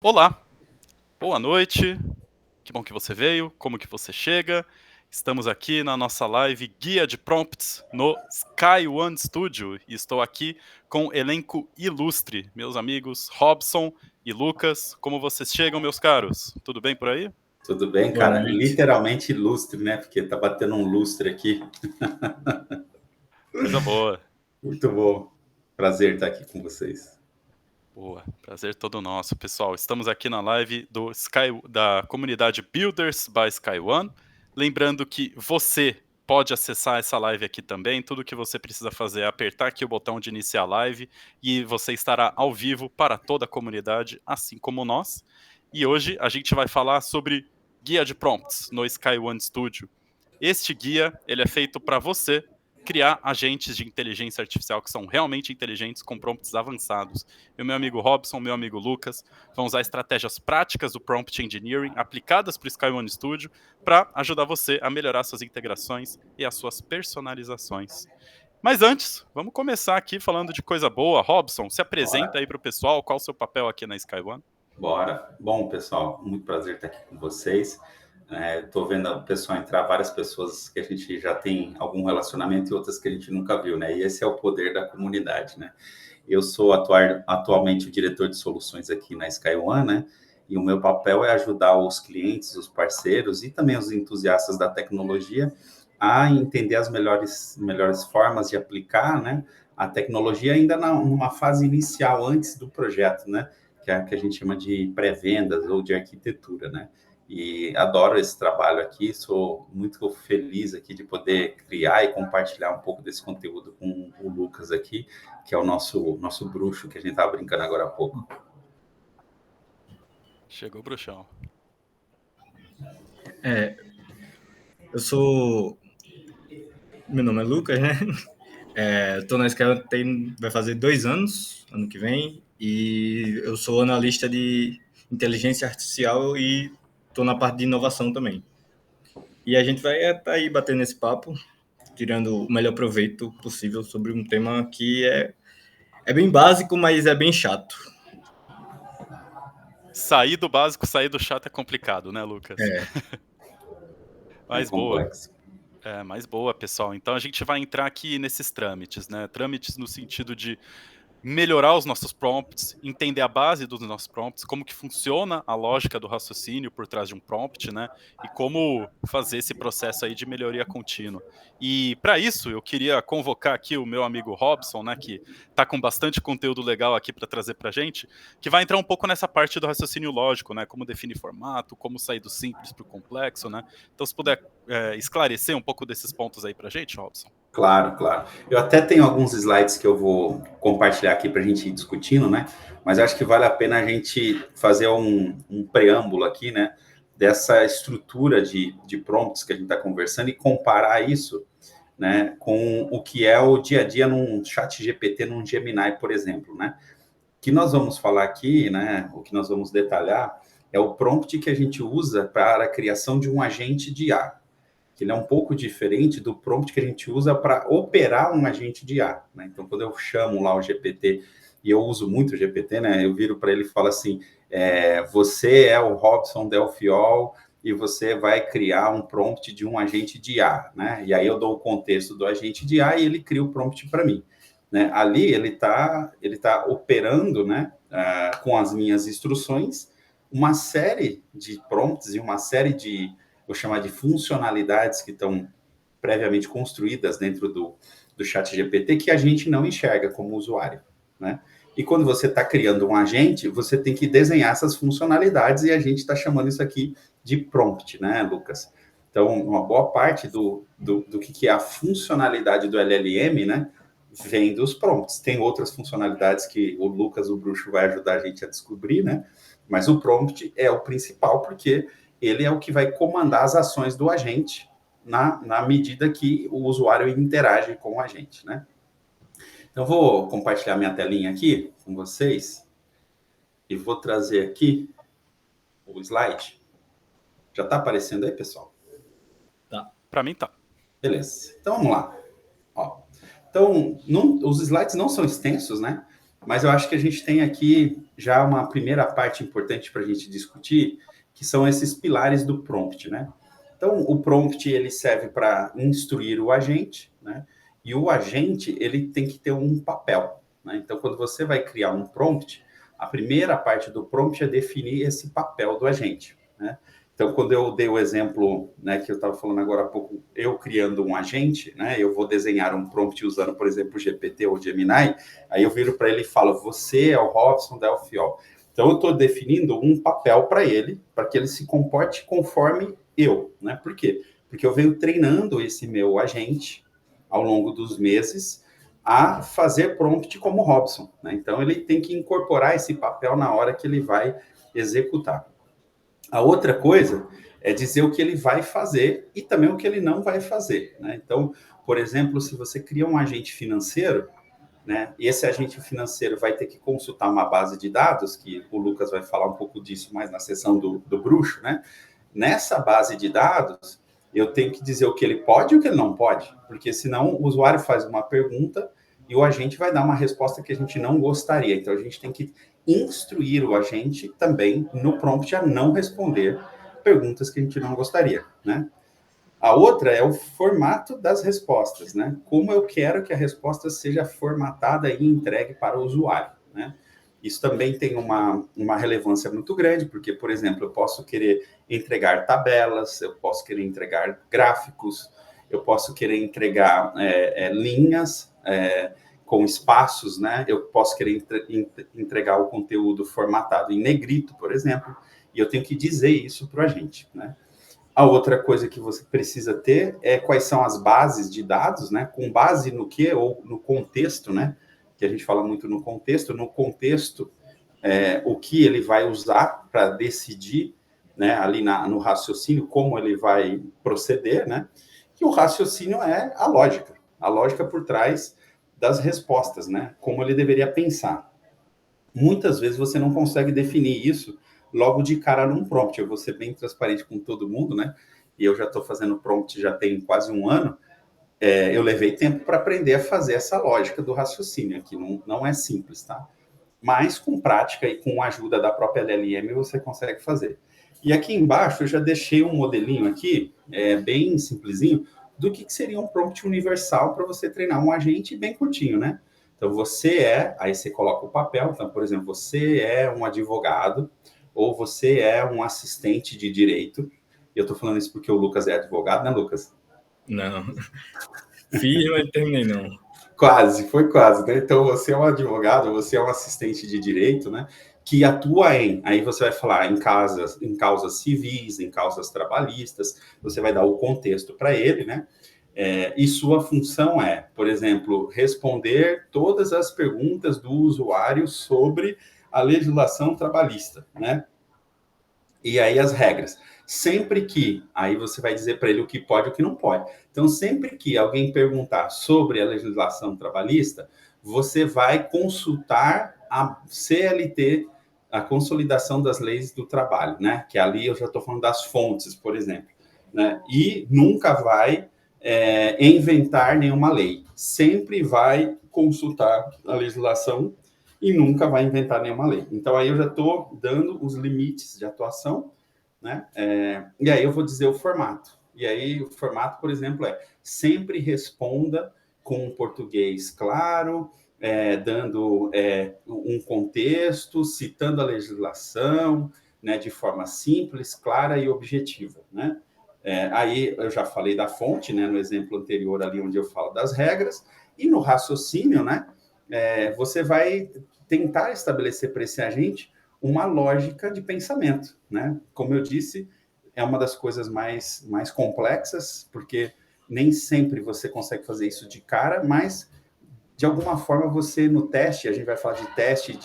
Olá, boa noite, que bom que você veio, como que você chega? Estamos aqui na nossa live Guia de Prompts no Sky One Studio e estou aqui com um elenco ilustre, meus amigos Robson e Lucas. Como vocês chegam, meus caros? Tudo bem por aí? Tudo bem, Boa cara? noite. Literalmente lustre, né? Porque tá batendo um lustre aqui. Coisa boa. Muito bom. Prazer estar aqui com vocês. Boa, prazer todo nosso, pessoal. Estamos aqui na live da comunidade Builders by Sky One. Lembrando que você pode acessar essa live aqui também. Tudo que você precisa fazer é apertar aqui o botão de iniciar a live e você estará ao vivo para toda a comunidade, assim como nós. E hoje a gente vai falar sobre guia de prompts no Sky One Studio. Este guia ele é feito para você criar agentes de inteligência artificial que são realmente inteligentes com prompts avançados. E o meu amigo Robson, meu amigo Lucas, vão usar estratégias práticas do prompt engineering aplicadas para o Sky One Studio para ajudar você a melhorar suas integrações e as suas personalizações. Mas antes, vamos começar aqui falando de coisa boa. Robson, se apresenta Bora. aí para o pessoal, qual o seu papel aqui na Sky One? Bora. Bom, pessoal, muito prazer estar aqui com vocês. Estou vendo o pessoal entrar, várias pessoas que a gente já tem algum relacionamento e outras que a gente nunca viu, né? E esse é o poder da comunidade, né? Eu sou atualmente o diretor de soluções aqui na Sky One, né? E o meu papel é ajudar os clientes, os parceiros e também os entusiastas da tecnologia a entender as melhores formas de aplicar, né? A tecnologia ainda numa fase inicial, antes do projeto, né? Que é a que a gente chama de pré-vendas ou de arquitetura, né? E adoro esse trabalho aqui, sou muito feliz aqui de poder criar e compartilhar um pouco desse conteúdo com o Lucas aqui, que é o nosso bruxo que a gente estava brincando agora há pouco. Chegou o bruxão. Eu sou. Meu nome é Lucas, né? Estou na escola vai fazer 2 anos, ano que vem, e eu sou analista de inteligência artificial e estou na parte de inovação também. E a gente vai estar aí batendo esse papo, tirando o melhor proveito possível sobre um tema que é bem básico, mas é bem chato. Sair do básico, sair do chato é complicado, né, Lucas? É, É Mas boa. complexo. Mais boa, pessoal. Então a gente vai entrar aqui nesses trâmites, né? Trâmites no sentido de melhorar os nossos prompts, entender a base dos nossos prompts, como que funciona a lógica do raciocínio por trás de um prompt, né? E como fazer esse processo aí de melhoria contínua. E para isso, eu queria convocar aqui o meu amigo Robson, né, que tá com bastante conteúdo legal aqui para trazer pra gente, que vai entrar um pouco nessa parte do raciocínio lógico, né? Como definir formato, como sair do simples para o complexo, né? Então, se puder esclarecer um pouco desses pontos aí pra gente, Robson. Claro, claro. Eu até tenho alguns slides que eu vou compartilhar aqui para a gente ir discutindo, né? Mas acho que vale a pena a gente fazer um preâmbulo aqui, né? Dessa estrutura de prompts que a gente está conversando e comparar isso, né, com o que é o dia a dia num chat GPT, num Gemini, por exemplo, né? O que nós vamos falar aqui, né? O que nós vamos detalhar é o prompt que a gente usa para a criação de um agente de IA, que ele é um pouco diferente do prompt que a gente usa para operar um agente de IA, né? Então, quando eu chamo lá o GPT, e eu uso muito o GPT, né? Eu viro para ele e falo assim, você é o Robson Delfiol e você vai criar um prompt de um agente de IA, né? E aí eu dou o contexto do agente de IA e ele cria o prompt para mim, né? Ali ele tá operando, né? Com as minhas instruções, uma série de prompts e uma série de, vou chamar de funcionalidades que estão previamente construídas dentro do chat GPT que a gente não enxerga como usuário, né? E quando você está criando um agente, você tem que desenhar essas funcionalidades e a gente está chamando isso aqui de prompt, né, Lucas? Então, uma boa parte do que é a funcionalidade do LLM, né, vem dos prompts. Tem outras funcionalidades que o Lucas, o bruxo, vai ajudar a gente a descobrir, né? Mas o prompt é o principal porque ele é o que vai comandar as ações do agente na medida que o usuário interage com o agente, né? Então, vou compartilhar minha telinha aqui com vocês e vou trazer aqui o slide. Já está aparecendo aí, pessoal? tá. Para mim tá. Beleza. Então, vamos lá. Ó. Então, os slides não são extensos, né? Mas eu acho que a gente tem aqui já uma primeira parte importante para a gente discutir, que são esses pilares do prompt, né? Então, o prompt, ele serve para instruir o agente, né? E o agente, ele tem que ter um papel, né? Então, quando você vai criar um prompt, a primeira parte do prompt é definir esse papel do agente, né? Então, quando eu dei o exemplo, né, que eu estava falando agora há pouco, eu criando um agente, né, eu vou desenhar um prompt usando, por exemplo, o GPT ou o Gemini, aí eu viro para ele e falo, você é o Robson da Elfiol. Então, eu estou definindo um papel para ele, para que ele se comporte conforme eu, né? Por quê? Porque eu venho treinando esse meu agente ao longo dos meses a fazer prompt como Robson, né? Então, ele tem que incorporar esse papel na hora que ele vai executar. A outra coisa é dizer o que ele vai fazer e também o que ele não vai fazer, né? Então, por exemplo, se você cria um agente financeiro, né, e esse agente financeiro vai ter que consultar uma base de dados, que o Lucas vai falar um pouco disso mais na sessão do bruxo, né? Nessa base de dados, eu tenho que dizer o que ele pode e o que ele não pode, porque senão o usuário faz uma pergunta e o agente vai dar uma resposta que a gente não gostaria. Então, a gente tem que instruir o agente também no prompt a não responder perguntas que a gente não gostaria, né? A outra é o formato das respostas, né? Como eu quero que a resposta seja formatada e entregue para o usuário, né? Isso também tem uma relevância muito grande, porque, por exemplo, eu posso querer entregar tabelas, eu posso querer entregar gráficos, eu posso querer entregar linhas com espaços, né? Eu posso querer entregar o conteúdo formatado em negrito, por exemplo, e eu tenho que dizer isso para o agente, né? A outra coisa que você precisa ter é quais são as bases de dados, né? Com base no que ou no contexto, né? Que a gente fala muito no contexto. No contexto, o que ele vai usar para decidir, né? Ali no raciocínio, como ele vai proceder, né? E o raciocínio é a lógica por trás das respostas, né? Como ele deveria pensar. Muitas vezes você não consegue definir isso logo de cara num prompt. Eu vou ser bem transparente com todo mundo, né? E eu já estou fazendo prompt já tem quase um ano. Eu levei tempo para aprender a fazer essa lógica do raciocínio aqui. Não é simples, tá? Mas com prática e com a ajuda da própria LLM você consegue fazer. E aqui embaixo eu já deixei um modelinho aqui, bem simplesinho, do que seria um prompt universal para você treinar um agente bem curtinho, né? Então aí você coloca o papel, então, por exemplo, você é um advogado, ou você é um assistente de direito. Eu estou falando isso porque o Lucas é advogado, né, Lucas? Não. Fiz, mas terminei não. Foi quase, né? Então, você é um advogado, você é um assistente de direito, né? Que atua aí você vai falar em causas civis, em causas trabalhistas, você vai dar o contexto para ele, né? E sua função é, por exemplo, responder todas as perguntas do usuário sobre a legislação trabalhista, né? E aí as regras. Sempre que, aí você vai dizer para ele o que pode e o que não pode. Então, sempre que alguém perguntar sobre a legislação trabalhista, você vai consultar a CLT, a Consolidação das Leis do Trabalho, né? Que ali eu já estou falando das fontes, por exemplo, né? E nunca vai inventar nenhuma lei. Sempre vai consultar a legislação e nunca vai inventar nenhuma lei. Então, aí eu já estou dando os limites de atuação, né? E aí eu vou dizer o formato. E aí o formato, por exemplo, sempre responda com um português claro, dando um contexto, citando a legislação, né, de forma simples, clara e objetiva, né? Aí eu já falei da fonte, né, no exemplo anterior ali onde eu falo das regras, e no raciocínio, né, você vai tentar estabelecer para esse agente uma lógica de pensamento, né? Como eu disse, é uma das coisas mais complexas, porque nem sempre você consegue fazer isso de cara, mas de alguma forma você no teste, a gente vai falar de teste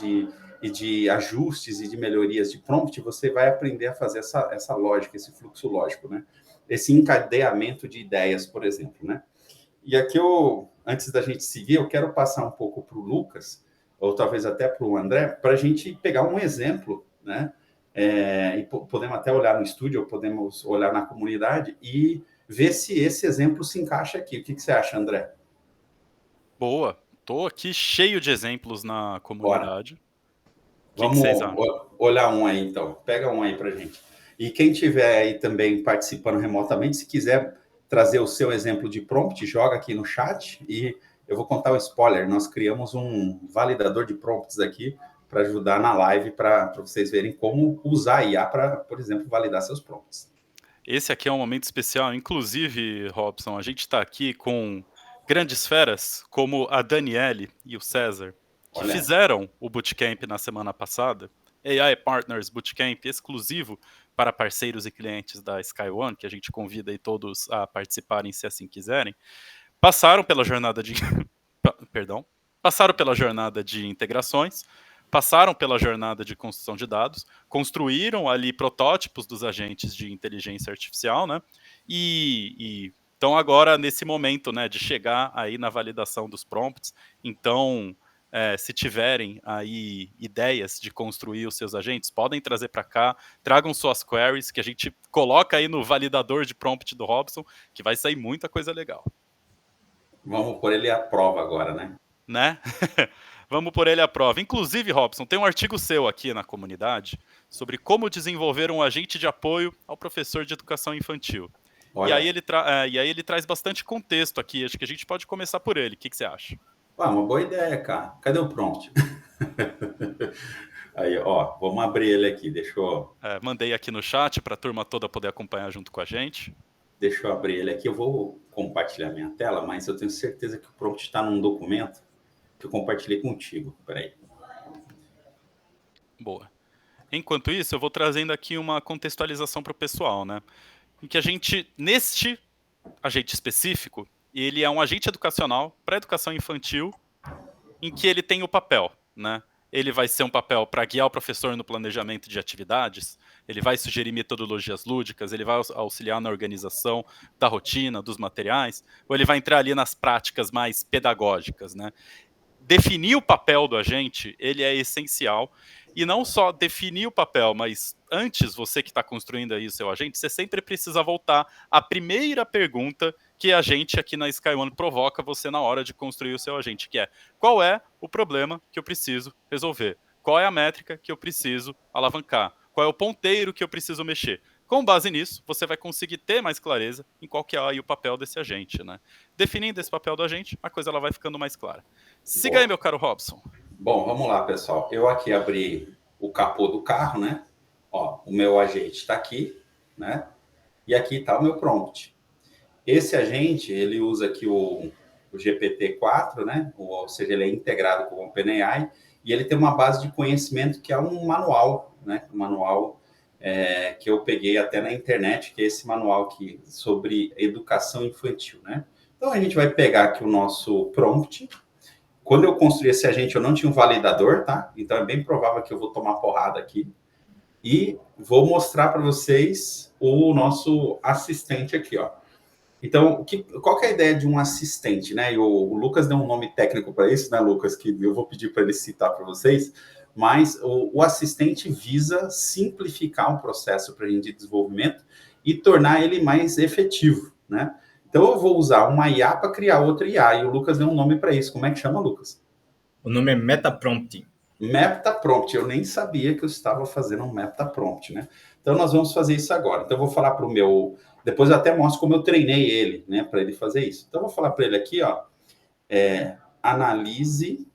e de ajustes e de melhorias de prompt, você vai aprender a fazer essa lógica, esse fluxo lógico, né? Esse encadeamento de ideias, por exemplo, né? E aqui antes da gente seguir, eu quero passar um pouco para o Lucas, ou talvez até para o André, para a gente pegar um exemplo, né? E podemos até olhar no estúdio, ou podemos olhar na comunidade e ver se esse exemplo se encaixa aqui. O que você acha, André? Boa. Tô aqui cheio de exemplos na comunidade. O que Vamos vocês acham? olhar um aí, então. Pega um aí pra gente. E quem tiver aí também participando remotamente, se quiser trazer o seu exemplo de prompt, joga aqui no chat e eu vou contar o spoiler. Nós criamos um validador de prompts aqui para ajudar na live, para vocês verem como usar a IA para, por exemplo, validar seus prompts. Esse aqui é um momento especial. Inclusive, Robson, a gente está aqui com grandes feras como a Daniele e o César, que Olha. fizeram o Bootcamp na semana passada. AI Partners Bootcamp exclusivo para parceiros e clientes da SkyOne, que a gente convida aí todos a participarem se assim quiserem. Passaram pela jornada de passaram pela jornada de integrações, passaram pela jornada de construção de dados, construíram ali protótipos dos agentes de inteligência artificial, né? E estão agora nesse momento, né, de chegar aí na validação dos prompts. Então, se tiverem aí ideias de construir os seus agentes, podem trazer para cá, tragam suas queries, que a gente coloca aí no validador de prompt do Robson, que vai sair muita coisa legal. Vamos pôr ele à prova agora, né? Vamos por ele à prova. Inclusive, Robson, tem um artigo seu aqui na comunidade sobre como desenvolver um agente de apoio ao professor de educação infantil. E aí ele traz bastante contexto aqui. Acho que a gente pode começar por ele. O que você acha? Uma boa ideia, cara. Cadê o prompt? Aí, ó, vamos abrir ele aqui. Deixa eu... mandei aqui no chat para a turma toda poder acompanhar junto com a gente. Deixa eu abrir ele aqui. Eu vou compartilhar minha tela, mas eu tenho certeza que o prompt está num documento que eu compartilhei contigo. Peraí. Boa. Enquanto isso, eu vou trazendo aqui uma contextualização para o pessoal, né? Em que a gente, neste agente específico, ele é um agente educacional para educação infantil, em que ele tem o papel, né? Ele vai ser um papel para guiar o professor no planejamento de atividades, ele vai sugerir metodologias lúdicas, ele vai auxiliar na organização da rotina, dos materiais, ou ele vai entrar ali nas práticas mais pedagógicas, né? Definir o papel do agente, ele é essencial. E não só definir o papel, mas antes, você que está construindo aí o seu agente, você sempre precisa voltar à primeira pergunta que a gente aqui na SkyOne provoca você na hora de construir o seu agente, que é: qual é o problema que eu preciso resolver? Qual é a métrica que eu preciso alavancar? Qual é o ponteiro que eu preciso mexer? Com base nisso, você vai conseguir ter mais clareza em qual que é aí o papel desse agente, né? Definindo esse papel do agente, a coisa ela vai ficando mais clara. Siga aí, meu caro Robson. Bom, vamos lá, pessoal. Eu aqui abri o capô do carro, né? Ó, o meu agente está aqui, né? E aqui está o meu prompt. Esse agente, ele usa aqui o GPT-4, né? Ou seja, ele é integrado com o OpenAI e ele tem uma base de conhecimento que é um manual, né? Um manual que eu peguei até na internet, que é esse manual aqui sobre educação infantil, né? Então, a gente vai pegar aqui o nosso prompt. Quando eu construí esse agente, eu não tinha um validador, tá? Então, é bem provável que eu vou tomar porrada aqui. E vou mostrar para vocês o nosso assistente aqui, ó. Então, qual que é a ideia de um assistente, né? E o Lucas deu um nome técnico para isso, né, Lucas? Que eu vou pedir para ele citar para vocês. Mas o assistente visa simplificar um processo para a gente de desenvolvimento e tornar ele mais efetivo, né? Então, eu vou usar uma IA para criar outra IA. E o Lucas deu um nome para isso. Como é que chama, Lucas? O nome é Metaprompt. Metaprompt. Eu nem sabia que eu estava fazendo um Metaprompt, né? Então, nós vamos fazer isso agora. Então, eu vou falar para o meu... Depois eu até mostro como eu treinei ele, né? Para ele fazer isso. Então, eu vou falar para ele aqui, ó. Analise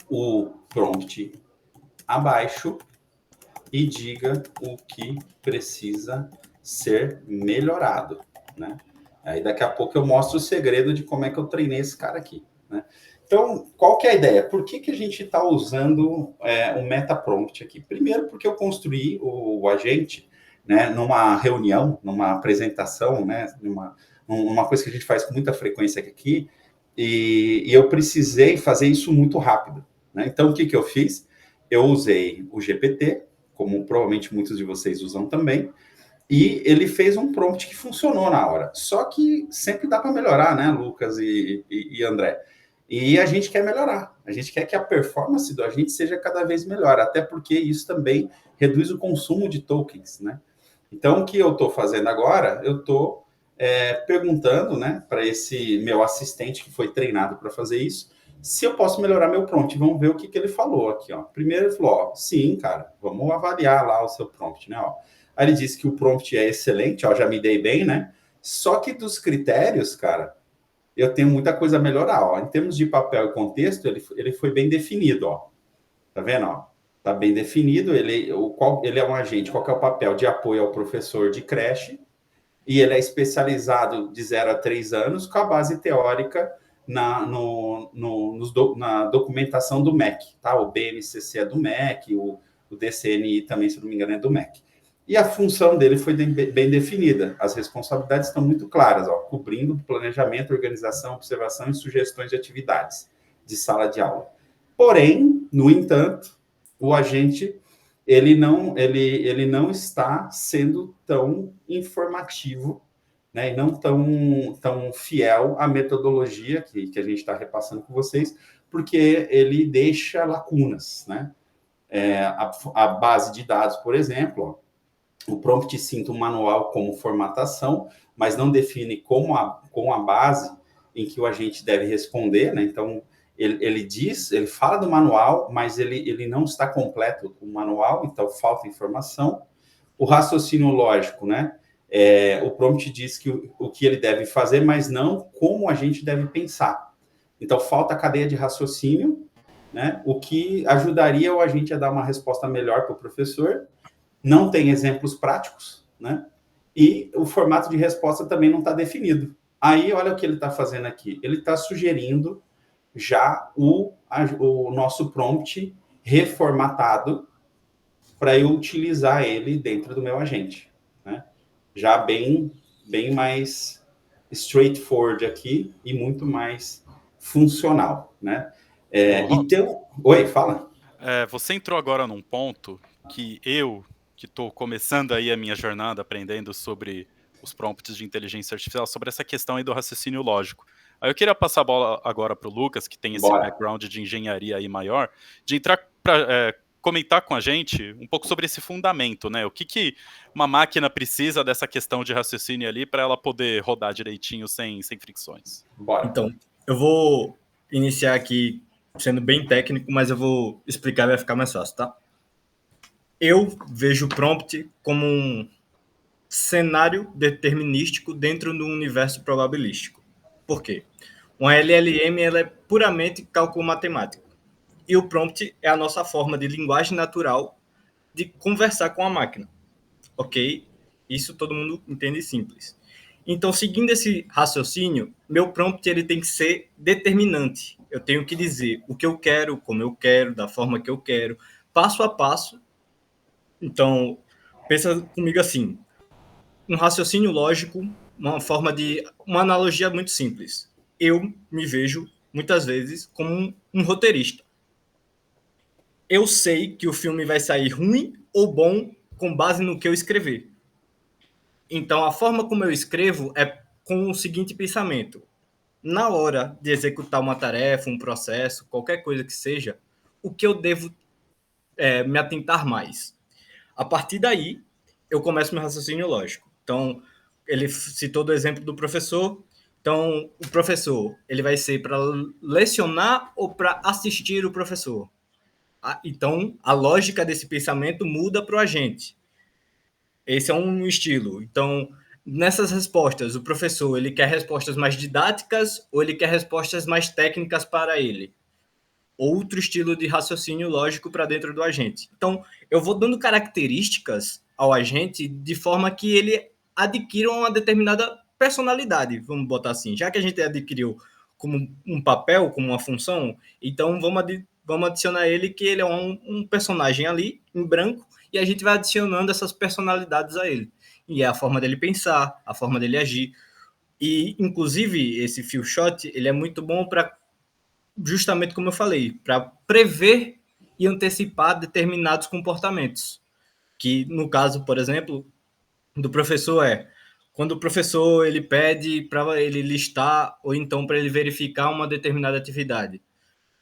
o prompt abaixo e diga o que precisa ser melhorado, né? Aí daqui a pouco eu mostro o segredo de como é que eu treinei esse cara aqui, né? Então, qual que é a ideia? Por que a gente está usando o Metaprompt aqui? Primeiro, porque eu construí o agente, né, numa reunião, numa apresentação, né, numa coisa que a gente faz com muita frequência aqui, e eu precisei fazer isso muito rápido, né? Então, o que eu fiz? Eu usei o GPT, como provavelmente muitos de vocês usam também, e ele fez um prompt que funcionou na hora. Só que sempre dá para melhorar, né, Lucas e André? E a gente quer melhorar. A gente quer que a performance do agente seja cada vez melhor, até porque isso também reduz o consumo de tokens, né? Então, o que eu estou fazendo agora? Eu estou perguntando, né, para esse meu assistente que foi treinado para fazer isso, se eu posso melhorar meu prompt. Vamos ver o que ele falou aqui, ó. Primeiro ele falou, ó, sim, cara, vamos avaliar lá o seu prompt, né, ó. Aí ele disse que o prompt é excelente, ó, já me dei bem, né? Só que dos critérios, cara, eu tenho muita coisa a melhorar, ó. Em termos de papel e contexto, ele foi bem definido, ó. Tá vendo, ó? Tá bem definido, ele é um agente, qual que é o papel de apoio ao professor de creche, e ele é especializado de 0 a 3 anos com a base teórica na documentação do MEC, tá? O BNCC é do MEC, o DCNI também, se não me engano, é do MEC. E a função dele foi bem definida. As responsabilidades estão muito claras, ó, cobrindo planejamento, organização, observação e sugestões de atividades de sala de aula. Porém, no entanto, o agente ele não está sendo tão informativo, né, e não tão fiel à metodologia que a gente está repassando com vocês, porque ele deixa lacunas, né? A base de dados, por exemplo, ó, o prompt cita um manual como formatação, mas não define com a base em que o agente deve responder, né? Então, ele fala do manual, mas ele não está completo o manual, então falta informação. O raciocínio lógico, né? O prompt diz que o que ele deve fazer, mas não como a gente deve pensar. Então, falta a cadeia de raciocínio, né? O que ajudaria o agente a dar uma resposta melhor para o professor. Não tem exemplos práticos, né? E o formato de resposta também não está definido. Aí, olha o que ele está fazendo aqui. Ele está sugerindo já o nosso prompt reformatado para eu utilizar ele dentro do meu agente, né? Já bem mais straightforward aqui e muito mais funcional, né? Então, oi, fala. Você entrou agora num ponto que que estou começando aí a minha jornada aprendendo sobre os prompts de inteligência artificial, sobre essa questão aí do raciocínio lógico. Aí eu queria passar a bola agora para o Lucas, que tem esse background de engenharia aí maior, de entrar para comentar com a gente um pouco sobre esse fundamento, né? O que uma máquina precisa dessa questão de raciocínio ali para ela poder rodar direitinho sem fricções. Bora. Então, eu vou iniciar aqui sendo bem técnico, mas eu vou explicar, vai ficar mais fácil, tá? Eu vejo o prompt como um cenário determinístico dentro do universo probabilístico. Por quê? Uma LLM ela é puramente cálculo matemático. E o prompt é a nossa forma de linguagem natural de conversar com a máquina. Ok? Isso todo mundo entende simples. Então, seguindo esse raciocínio, meu prompt ele tem que ser determinante. Eu tenho que dizer o que eu quero, como eu quero, da forma que eu quero, passo a passo. Então, pensa comigo assim, um raciocínio lógico, uma analogia muito simples. Eu me vejo, muitas vezes, como um roteirista. Eu sei que o filme vai sair ruim ou bom com base no que eu escrever. Então, a forma como eu escrevo é com o seguinte pensamento. Na hora de executar uma tarefa, um processo, qualquer coisa que seja, o que eu devo me atentar mais? A partir daí, eu começo meu raciocínio lógico. Então, ele citou do exemplo do professor. Então, o professor, ele vai ser para lecionar ou para assistir o professor? Então, a lógica desse pensamento muda para o agente. Esse é um estilo. Então, nessas respostas, o professor ele quer respostas mais didáticas ou ele quer respostas mais técnicas para ele? Outro estilo de raciocínio lógico para dentro do agente. Então, eu vou dando características ao agente de forma que ele adquira uma determinada personalidade, vamos botar assim. Já que a gente adquiriu como um papel, como uma função, então vamos adicionar ele que ele é um personagem ali, em branco, e a gente vai adicionando essas personalidades a ele. E é a forma dele pensar, a forma dele agir. E, inclusive, esse few shot, ele é muito bom para, justamente como eu falei, para prever e antecipar determinados comportamentos. Que, no caso, por exemplo, do professor quando o professor ele pede para ele listar ou então para ele verificar uma determinada atividade.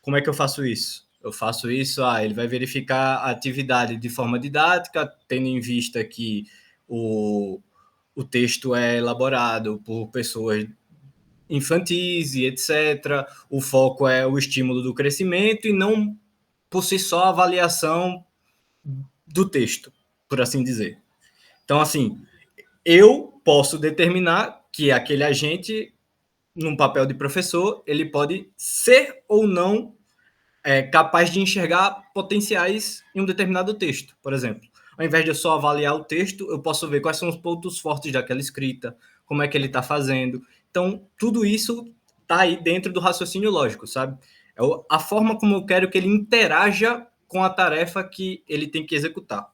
Como é que eu faço isso? Eu faço isso, ele vai verificar a atividade de forma didática, tendo em vista que o texto é elaborado por pessoas infantis e etc. O foco é o estímulo do crescimento e não, por si só, a avaliação do texto, por assim dizer. Então, assim, eu posso determinar que aquele agente, num papel de professor, ele pode ser ou não capaz de enxergar potenciais em um determinado texto, por exemplo. Ao invés de eu só avaliar o texto, eu posso ver quais são os pontos fortes daquela escrita, como é que ele está fazendo. Então, tudo isso está aí dentro do raciocínio lógico, sabe? É a forma como eu quero que ele interaja com a tarefa que ele tem que executar.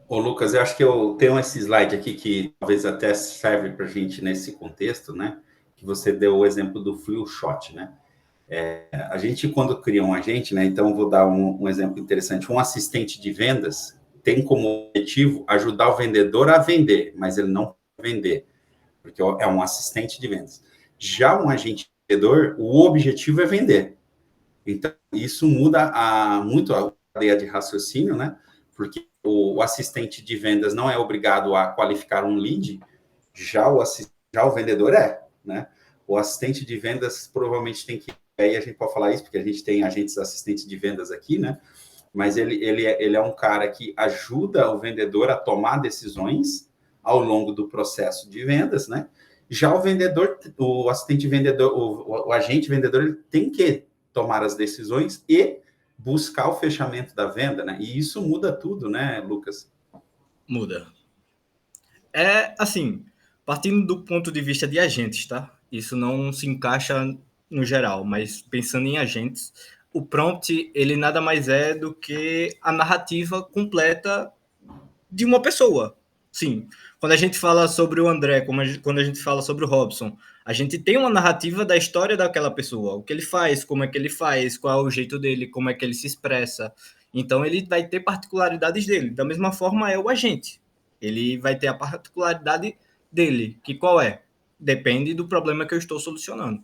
Ô, Lucas, eu acho que eu tenho esse slide aqui que talvez até serve para a gente nesse contexto, né? Que você deu o exemplo do flu shot, né? A gente, quando cria um agente, né? Então, vou dar um exemplo interessante. Um assistente de vendas tem como objetivo ajudar o vendedor a vender, mas ele não vender, porque é um assistente de vendas. Já um agente vendedor, o objetivo é vender. Então, isso muda muito a ideia de raciocínio, né? Porque o assistente de vendas não é obrigado a qualificar um lead, já o vendedor é, né? O assistente de vendas provavelmente tem que... Aí a gente pode falar isso, porque a gente tem agentes assistentes de vendas aqui, né? Mas ele é um cara que ajuda o vendedor a tomar decisões ao longo do processo de vendas, né? Já o vendedor, o assistente vendedor, o agente vendedor, ele tem que tomar as decisões e buscar o fechamento da venda, né? E isso muda tudo, né, Lucas? Muda. Assim, partindo do ponto de vista de agentes, tá? Isso não se encaixa no geral, mas pensando em agentes, o prompt, ele nada mais é do que a narrativa completa de uma pessoa. Sim, quando a gente fala sobre o André, quando a gente fala sobre o Robson, a gente tem uma narrativa da história daquela pessoa, o que ele faz, como é que ele faz, qual é o jeito dele, como é que ele se expressa. Então, ele vai ter particularidades dele. Da mesma forma, é o agente. Ele vai ter a particularidade dele, que qual é? Depende do problema que eu estou solucionando.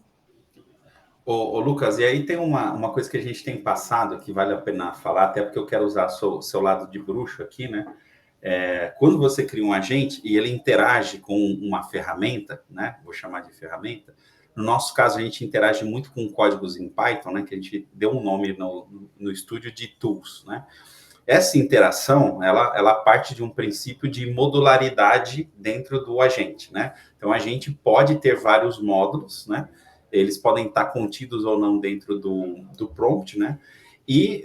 Ô, Lucas, e aí tem uma coisa que a gente tem passado que vale a pena falar, até porque eu quero usar seu lado de bruxo aqui, né? Quando você cria um agente e ele interage com uma ferramenta, né? Vou chamar de ferramenta. No nosso caso, a gente interage muito com códigos em Python, né? Que a gente deu um nome no estúdio de tools, né? Essa interação, ela parte de um princípio de modularidade dentro do agente, né? Então, a gente pode ter vários módulos, né? Eles podem estar contidos ou não dentro do prompt, né? E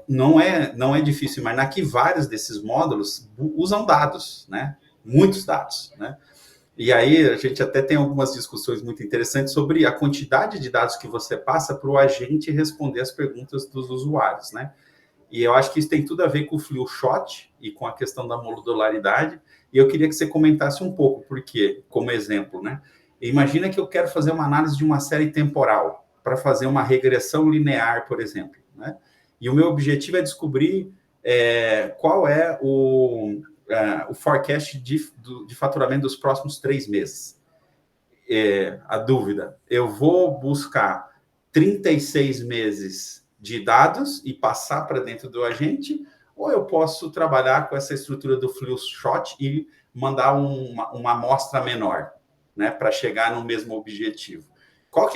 não é difícil imaginar que vários desses módulos usam dados, né? Muitos dados, né? E aí a gente até tem algumas discussões muito interessantes sobre a quantidade de dados que você passa para o agente responder as perguntas dos usuários, né? E eu acho que isso tem tudo a ver com o flu shot e com a questão da modularidade. E eu queria que você comentasse um pouco, porque, como exemplo, né? Imagina que eu quero fazer uma análise de uma série temporal para fazer uma regressão linear, por exemplo, né? E o meu objetivo é descobrir qual é o forecast de faturamento dos próximos 3 meses. A dúvida, eu vou buscar 36 meses de dados e passar para dentro do agente, ou eu posso trabalhar com essa estrutura do flu shot e mandar uma amostra menor, né, para chegar no mesmo objetivo. Qual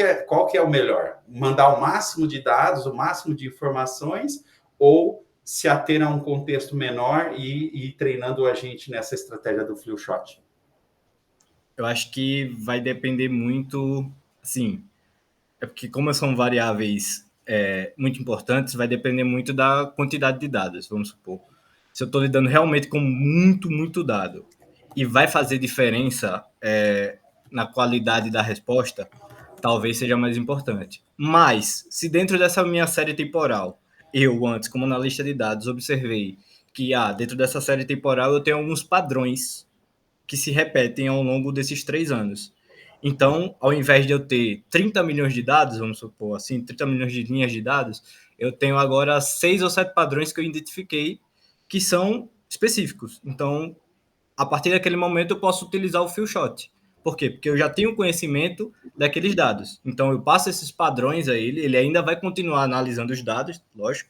que é o melhor? Mandar o máximo de dados, o máximo de informações, ou se ater a um contexto menor e ir treinando a gente nessa estratégia do flu shot? Eu acho que vai depender muito, assim, porque como são variáveis muito importantes, vai depender muito da quantidade de dados, vamos supor. Se eu estou lidando realmente com muito, muito dado e vai fazer diferença na qualidade da resposta, talvez seja mais importante. Mas, se dentro dessa minha série temporal, eu antes, como analista de dados, observei que dentro dessa série temporal eu tenho alguns padrões que se repetem ao longo desses 3 anos. Então, ao invés de eu ter 30 milhões de dados, vamos supor assim, 30 milhões de linhas de dados, eu tenho agora 6 ou 7 padrões que eu identifiquei que são específicos. Então, a partir daquele momento, eu posso utilizar o flu shot. Por quê? Porque eu já tenho conhecimento daqueles dados. Então, eu passo esses padrões a ele ainda vai continuar analisando os dados, lógico,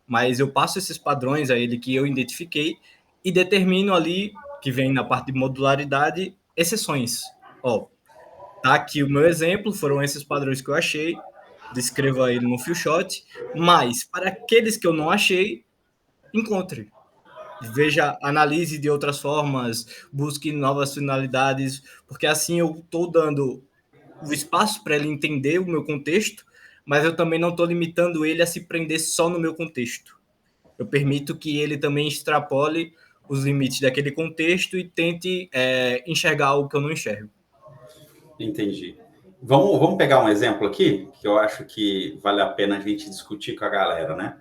mas eu passo esses padrões a ele que eu identifiquei e determino ali que vem na parte de modularidade, exceções. Ó, tá aqui o meu exemplo, foram esses padrões que eu achei, descreva ele no feelshot, mas para aqueles que eu não achei, encontre. Veja, analise de outras formas, busque novas finalidades, porque assim eu estou dando o espaço para ele entender o meu contexto, mas eu também não estou limitando ele a se prender só no meu contexto. Eu permito que ele também extrapole os limites daquele contexto e tente enxergar algo que eu não enxergo. Entendi. Vamos pegar um exemplo aqui, que eu acho que vale a pena a gente discutir com a galera, né?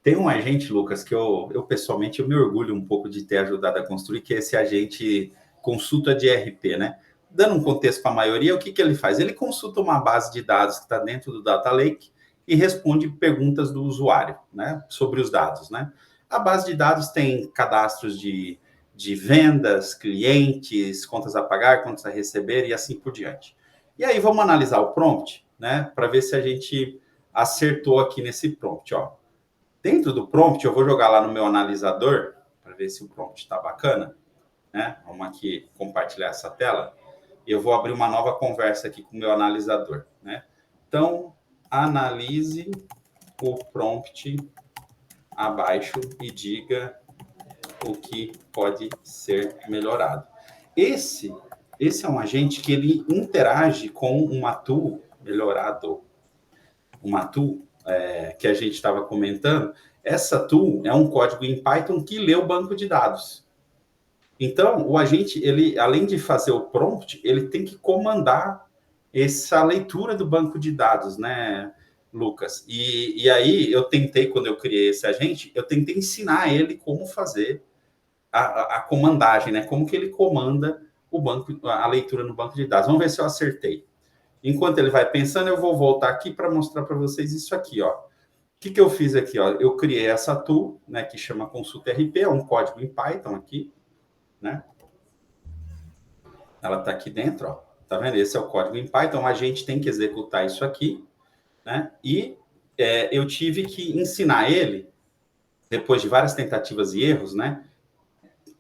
Tem um agente, Lucas, que eu pessoalmente eu me orgulho um pouco de ter ajudado a construir, que é esse agente consulta de ERP, né? Dando um contexto para a maioria, o que ele faz? Ele consulta uma base de dados que está dentro do Data Lake e responde perguntas do usuário, né? Sobre os dados, né? A base de dados tem cadastros de vendas, clientes, contas a pagar, contas a receber e assim por diante. E aí vamos analisar o prompt, né? Para ver se a gente acertou aqui nesse prompt, ó. Dentro do prompt, eu vou jogar lá no meu analisador, para ver se o prompt está bacana, né? Vamos aqui compartilhar essa tela. Eu vou abrir uma nova conversa aqui com o meu analisador, né? Então, analise o prompt abaixo e diga o que pode ser melhorado. Esse é um agente que ele interage com uma tool melhorado, uma tool que a gente estava comentando. Essa tool é um código em Python que lê o banco de dados. Então, o agente, ele, além de fazer o prompt, ele tem que comandar essa leitura do banco de dados, né, Lucas? E aí, eu tentei, quando eu criei esse agente, eu tentei ensinar ele como fazer a comandagem, né? Como que ele comanda o banco, a leitura no banco de dados. Vamos ver se eu acertei. Enquanto ele vai pensando, eu vou voltar aqui para mostrar para vocês isso aqui, ó. O que eu fiz aqui, ó? Eu criei essa tool, né, que chama Consulta RP, é um código em Python aqui, né? Ela está aqui dentro, ó. Tá vendo? Esse é o código em Python. A gente tem que executar isso aqui, né? E eu tive que ensinar ele, depois de várias tentativas e erros, né?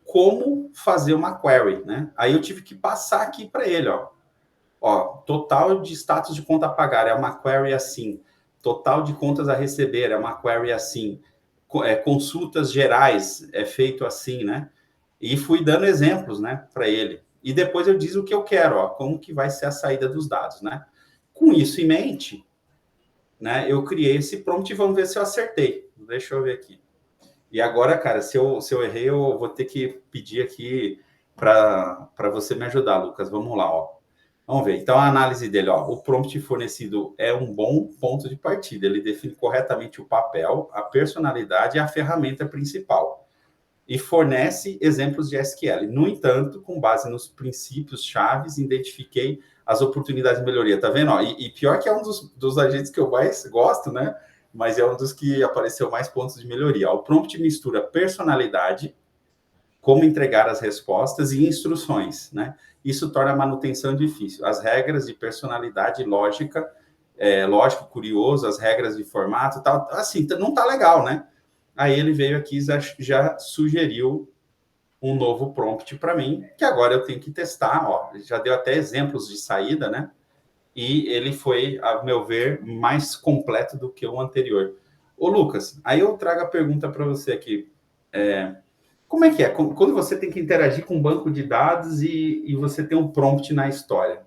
Como fazer uma query, né? Aí eu tive que passar aqui para ele, ó. Ó, total de status de conta a pagar é uma query assim. Total de contas a receber é uma query assim. Consultas gerais é feito assim, né? E fui dando exemplos, né, para ele. E depois eu disse o que eu quero, ó, como que vai ser a saída dos dados, né? Com isso em mente, né, eu criei esse prompt e vamos ver se eu acertei. Deixa eu ver aqui. E agora, cara, se eu errei, eu vou ter que pedir aqui para você me ajudar, Lucas. Vamos lá, ó. Vamos ver. Então, a análise dele, ó, o prompt fornecido é um bom ponto de partida. Ele define corretamente o papel, a personalidade e a ferramenta principal. E fornece exemplos de SQL. No entanto, com base nos princípios chaves, identifiquei as oportunidades de melhoria. Tá vendo? Ó, e pior que é um dos agentes que eu mais gosto, né? Mas é um dos que apareceu mais pontos de melhoria. O prompt mistura personalidade, como entregar as respostas e instruções, né? Isso torna a manutenção difícil. As regras de personalidade lógica, lógico, curioso, as regras de formato, tal, assim, não tá legal, né? Aí ele veio aqui e já sugeriu um novo prompt para mim, que agora eu tenho que testar, ó. Já deu até exemplos de saída, né? E ele foi, a meu ver, mais completo do que o anterior. Ô, Lucas, aí eu trago a pergunta para você aqui. Como é que é? Quando você tem que interagir com um banco de dados e você tem um prompt na história,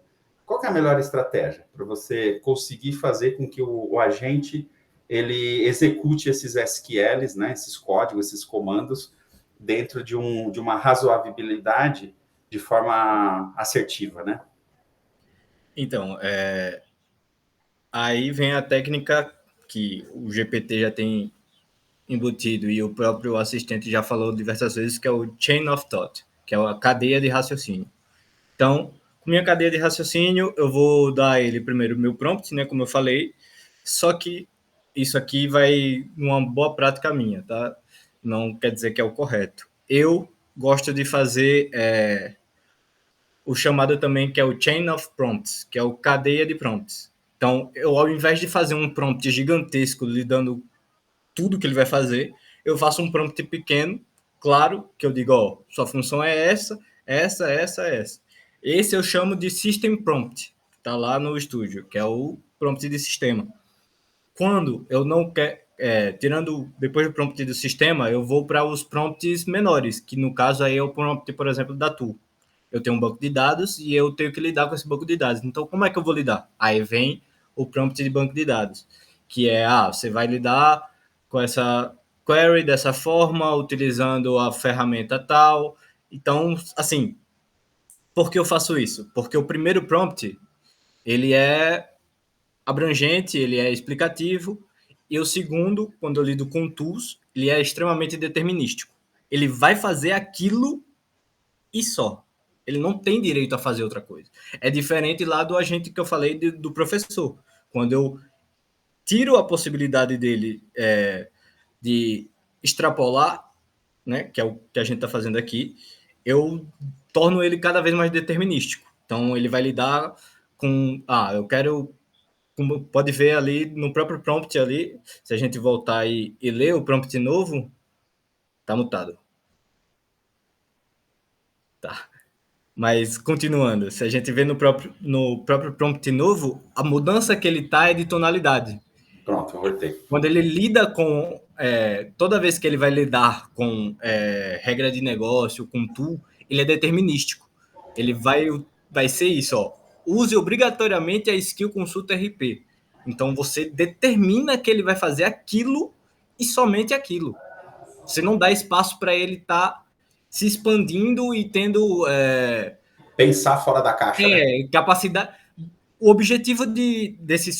qual que é a melhor estratégia para você conseguir fazer com que o agente ele execute esses SQLs, né, esses códigos, esses comandos, dentro de uma razoabilidade de forma assertiva, né? Então, aí vem a técnica que o GPT já tem embutido e o próprio assistente já falou diversas vezes, que é o Chain of Thought, que é a cadeia de raciocínio. Então, com minha cadeia de raciocínio, eu vou dar a ele primeiro o meu prompt, né, como eu falei, só que isso aqui vai numa boa prática minha, tá? Não quer dizer que é o correto. Eu gosto de fazer o chamado também, que é o Chain of Prompts, que é o cadeia de prompts. Então, eu, ao invés de fazer um prompt gigantesco, lhe dando tudo que ele vai fazer, eu faço um prompt pequeno claro que eu digo, ó, sua função é essa, essa, essa, essa. Esse eu chamo de System Prompt, que está lá no estúdio, que é o prompt de sistema. Quando eu não quero, tirando depois do prompt do sistema, eu vou para os prompts menores, que no caso aí é o prompt, por exemplo, da tool. Eu tenho um banco de dados e eu tenho que lidar com esse banco de dados. Então, como é que eu vou lidar? Aí vem o prompt de banco de dados, que é, você vai lidar com essa query dessa forma, utilizando a ferramenta tal. Então, assim, por que eu faço isso? Porque o primeiro prompt, ele é abrangente, ele é explicativo, e o segundo, quando eu lido com tools, ele é extremamente determinístico. Ele vai fazer aquilo e só. Ele não tem direito a fazer outra coisa. É diferente lá do agente que eu falei do professor. Quando eu tiro a possibilidade dele de extrapolar, né, que é o que a gente está fazendo aqui, eu torno ele cada vez mais determinístico. Então, ele vai lidar com, eu quero, como pode ver ali no próprio prompt ali, se a gente voltar e ler o prompt novo, tá mutado. Tá. Mas, continuando, se a gente vê no próprio prompt novo, a mudança que ele tá é de tonalidade. Pronto, eu voltei. Quando ele lida com... toda vez que ele vai lidar com regra de negócio, com tool, ele é determinístico. Ele vai ser isso, ó. Use obrigatoriamente a skill consulta RP. Então, você determina que ele vai fazer aquilo e somente aquilo. Você não dá espaço para ele estar se expandindo e tendo Pensar fora da caixa, né? capacidade. O objetivo desses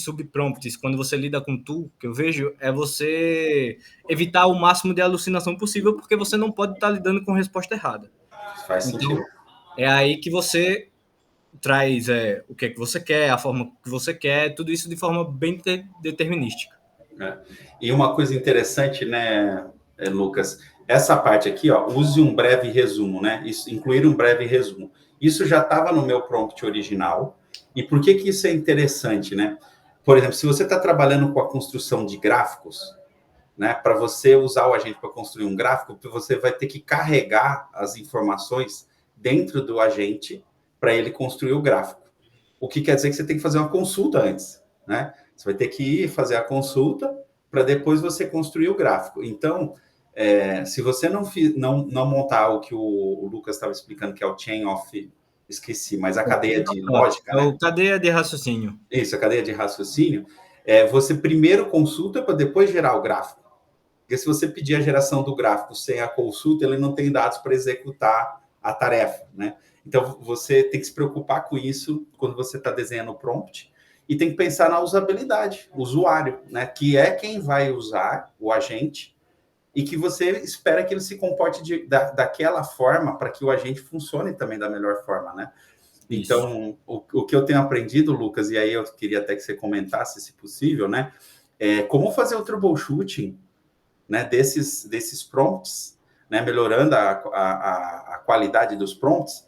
subprompts, quando você lida com tool, que eu vejo, é você evitar o máximo de alucinação possível, porque você não pode estar lidando com resposta errada. Faz sentido. Então, é aí que você traz o que é que você quer, a forma que você quer, tudo isso de forma bem determinística. E uma coisa interessante, né, Lucas, essa parte aqui, ó, use um breve resumo, né? Isso, incluir um breve resumo. Isso já estava no meu prompt original. E por que isso é interessante, né? Por exemplo, se você está trabalhando com a construção de gráficos, né, para você usar o agente para construir um gráfico, você vai ter que carregar as informações dentro do agente para ele construir o gráfico. O que quer dizer que você tem que fazer uma consulta antes, né? Você vai ter que ir fazer a consulta para depois você construir o gráfico. Então, se você não montar o que o Lucas estava explicando, que é o chain of... Esqueci, mas a cadeia de lógica, né? Cadeia de raciocínio. Isso, a cadeia de raciocínio. Você primeiro consulta para depois gerar o gráfico. Porque se você pedir a geração do gráfico sem a consulta, ele não tem dados para executar a tarefa, né? Então, você tem que se preocupar com isso quando você está desenhando o prompt e tem que pensar na usabilidade, o usuário, né? Que é quem vai usar o agente e que você espera que ele se comporte daquela forma para que o agente funcione também da melhor forma, né? Isso. Então, o que eu tenho aprendido, Lucas, e aí eu queria até que você comentasse, se possível, né? Como fazer o troubleshooting, né, desses prompts, né, melhorando a qualidade dos prompts,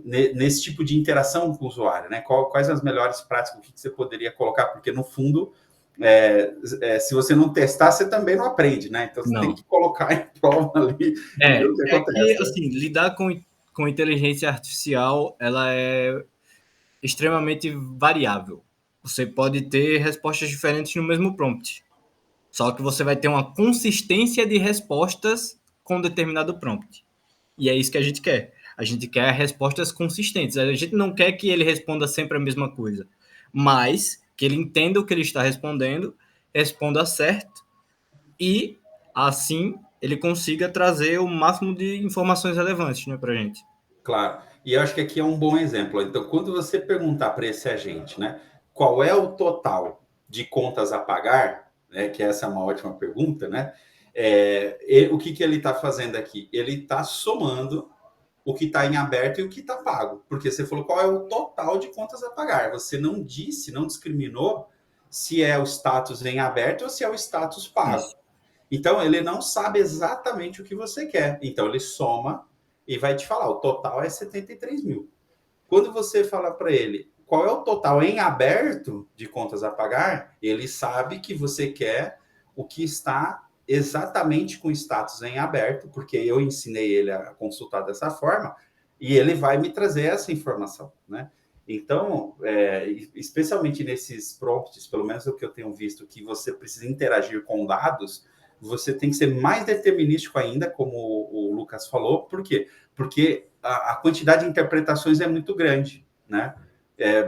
nesse tipo de interação com o usuário, né? Quais as melhores práticas, o que você poderia colocar? Porque, no fundo, se você não testar, você também não aprende, né? Então, você tem que colocar em prova ali o que acontece. Que, assim, lidar com inteligência artificial, ela é extremamente variável. Você pode ter respostas diferentes no mesmo prompt. Só que você vai ter uma consistência de respostas com determinado prompt. E é isso que a gente quer. A gente quer respostas consistentes. A gente não quer que ele responda sempre a mesma coisa, mas que ele entenda o que ele está respondendo, responda certo e, assim, ele consiga trazer o máximo de informações relevantes, né, para a gente. Claro. E eu acho que aqui é um bom exemplo. Então, quando você perguntar para esse agente, né, qual é o total de contas a pagar, né, que essa é uma ótima pergunta, né? O que ele está fazendo aqui? Ele está somando o que está em aberto e o que está pago. Porque você falou qual é o total de contas a pagar. Você não disse, não discriminou se é o status em aberto ou se é o status pago. Isso. Então, ele não sabe exatamente o que você quer. Então, ele soma e vai te falar, o total é 73 mil. Quando você fala para ele qual é o total em aberto de contas a pagar, ele sabe que você quer o que está exatamente com status em aberto, porque eu ensinei ele a consultar dessa forma, e ele vai me trazer essa informação, né? Então, especialmente nesses prompts, pelo menos o que eu tenho visto, que você precisa interagir com dados, você tem que ser mais determinístico ainda, como o Lucas falou. Por quê? Porque a quantidade de interpretações é muito grande, né?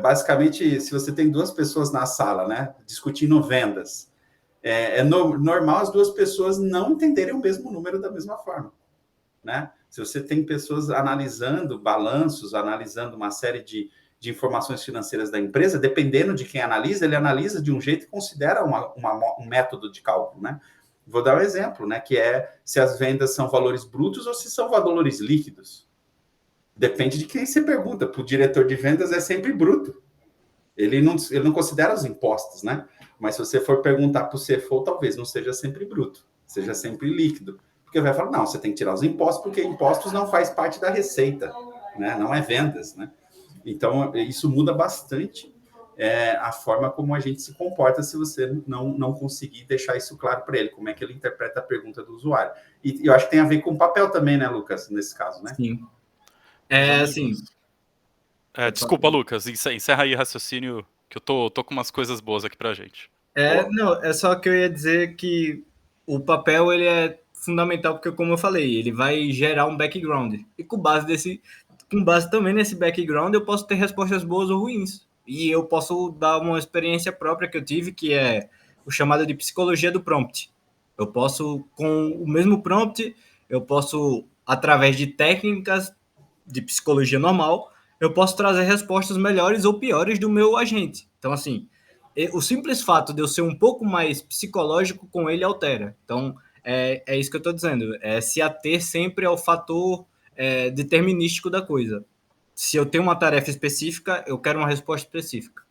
Basicamente, se você tem duas pessoas na sala, né, discutindo vendas, normal as duas pessoas não entenderem o mesmo número da mesma forma, né? Se você tem pessoas analisando balanços, analisando uma série de informações financeiras da empresa, dependendo de quem analisa, ele analisa de um jeito e considera um método de cálculo, né? Vou dar um exemplo, né? Que é se as vendas são valores brutos ou se são valores líquidos. Depende de quem você pergunta. Para o diretor de vendas é sempre bruto. Ele não considera os impostos, né? Mas se você for perguntar para o CFO, talvez não seja sempre bruto, seja sempre líquido. Porque vai falar, não, você tem que tirar os impostos, porque impostos não faz parte da receita, né? Não é vendas, né? Então, isso muda bastante a forma como a gente se comporta se você não conseguir deixar isso claro para ele, como é que ele interpreta a pergunta do usuário. E eu acho que tem a ver com o papel também, né, Lucas, nesse caso, né? Sim. Assim... Desculpa, Lucas, encerra aí o raciocínio, que eu tô com umas coisas boas aqui pra gente. Não, é só que eu ia dizer que o papel ele é fundamental, porque, como eu falei, ele vai gerar um background. E com base também nesse background, eu posso ter respostas boas ou ruins. E eu posso dar uma experiência própria que eu tive, que é o chamado de psicologia do prompt. Eu posso, com o mesmo prompt, eu posso, através de técnicas de psicologia normal, eu posso trazer respostas melhores ou piores do meu agente. Então, assim, o simples fato de eu ser um pouco mais psicológico com ele altera. Então, é isso que eu estou dizendo. É se ater sempre ao fator determinístico da coisa. Se eu tenho uma tarefa específica, eu quero uma resposta específica.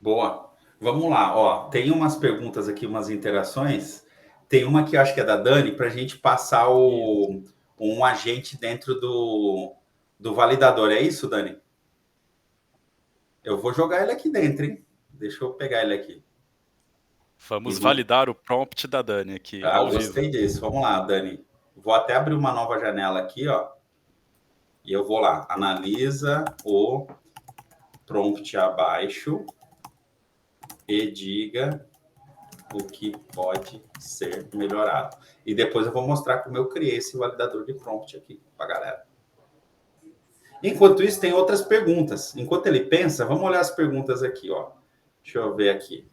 Boa. Vamos lá. Ó, tem umas perguntas aqui, umas interações. Tem uma que eu acho que é da Dani, para a gente passar um agente dentro do validador. É isso, Dani? Eu vou jogar ele aqui dentro, hein? Deixa eu pegar ele aqui. Vamos validar o prompt da Dani aqui. Ao gostei vivo. disso. Vamos lá, Dani. Vou até abrir uma nova janela aqui, ó. E eu vou lá. Analisa o prompt abaixo e diga o que pode ser melhorado. E depois eu vou mostrar como eu criei esse validador de prompt aqui para a galera. Enquanto isso, tem outras perguntas. Enquanto ele pensa, vamos olhar as perguntas aqui, ó. Deixa eu ver aqui.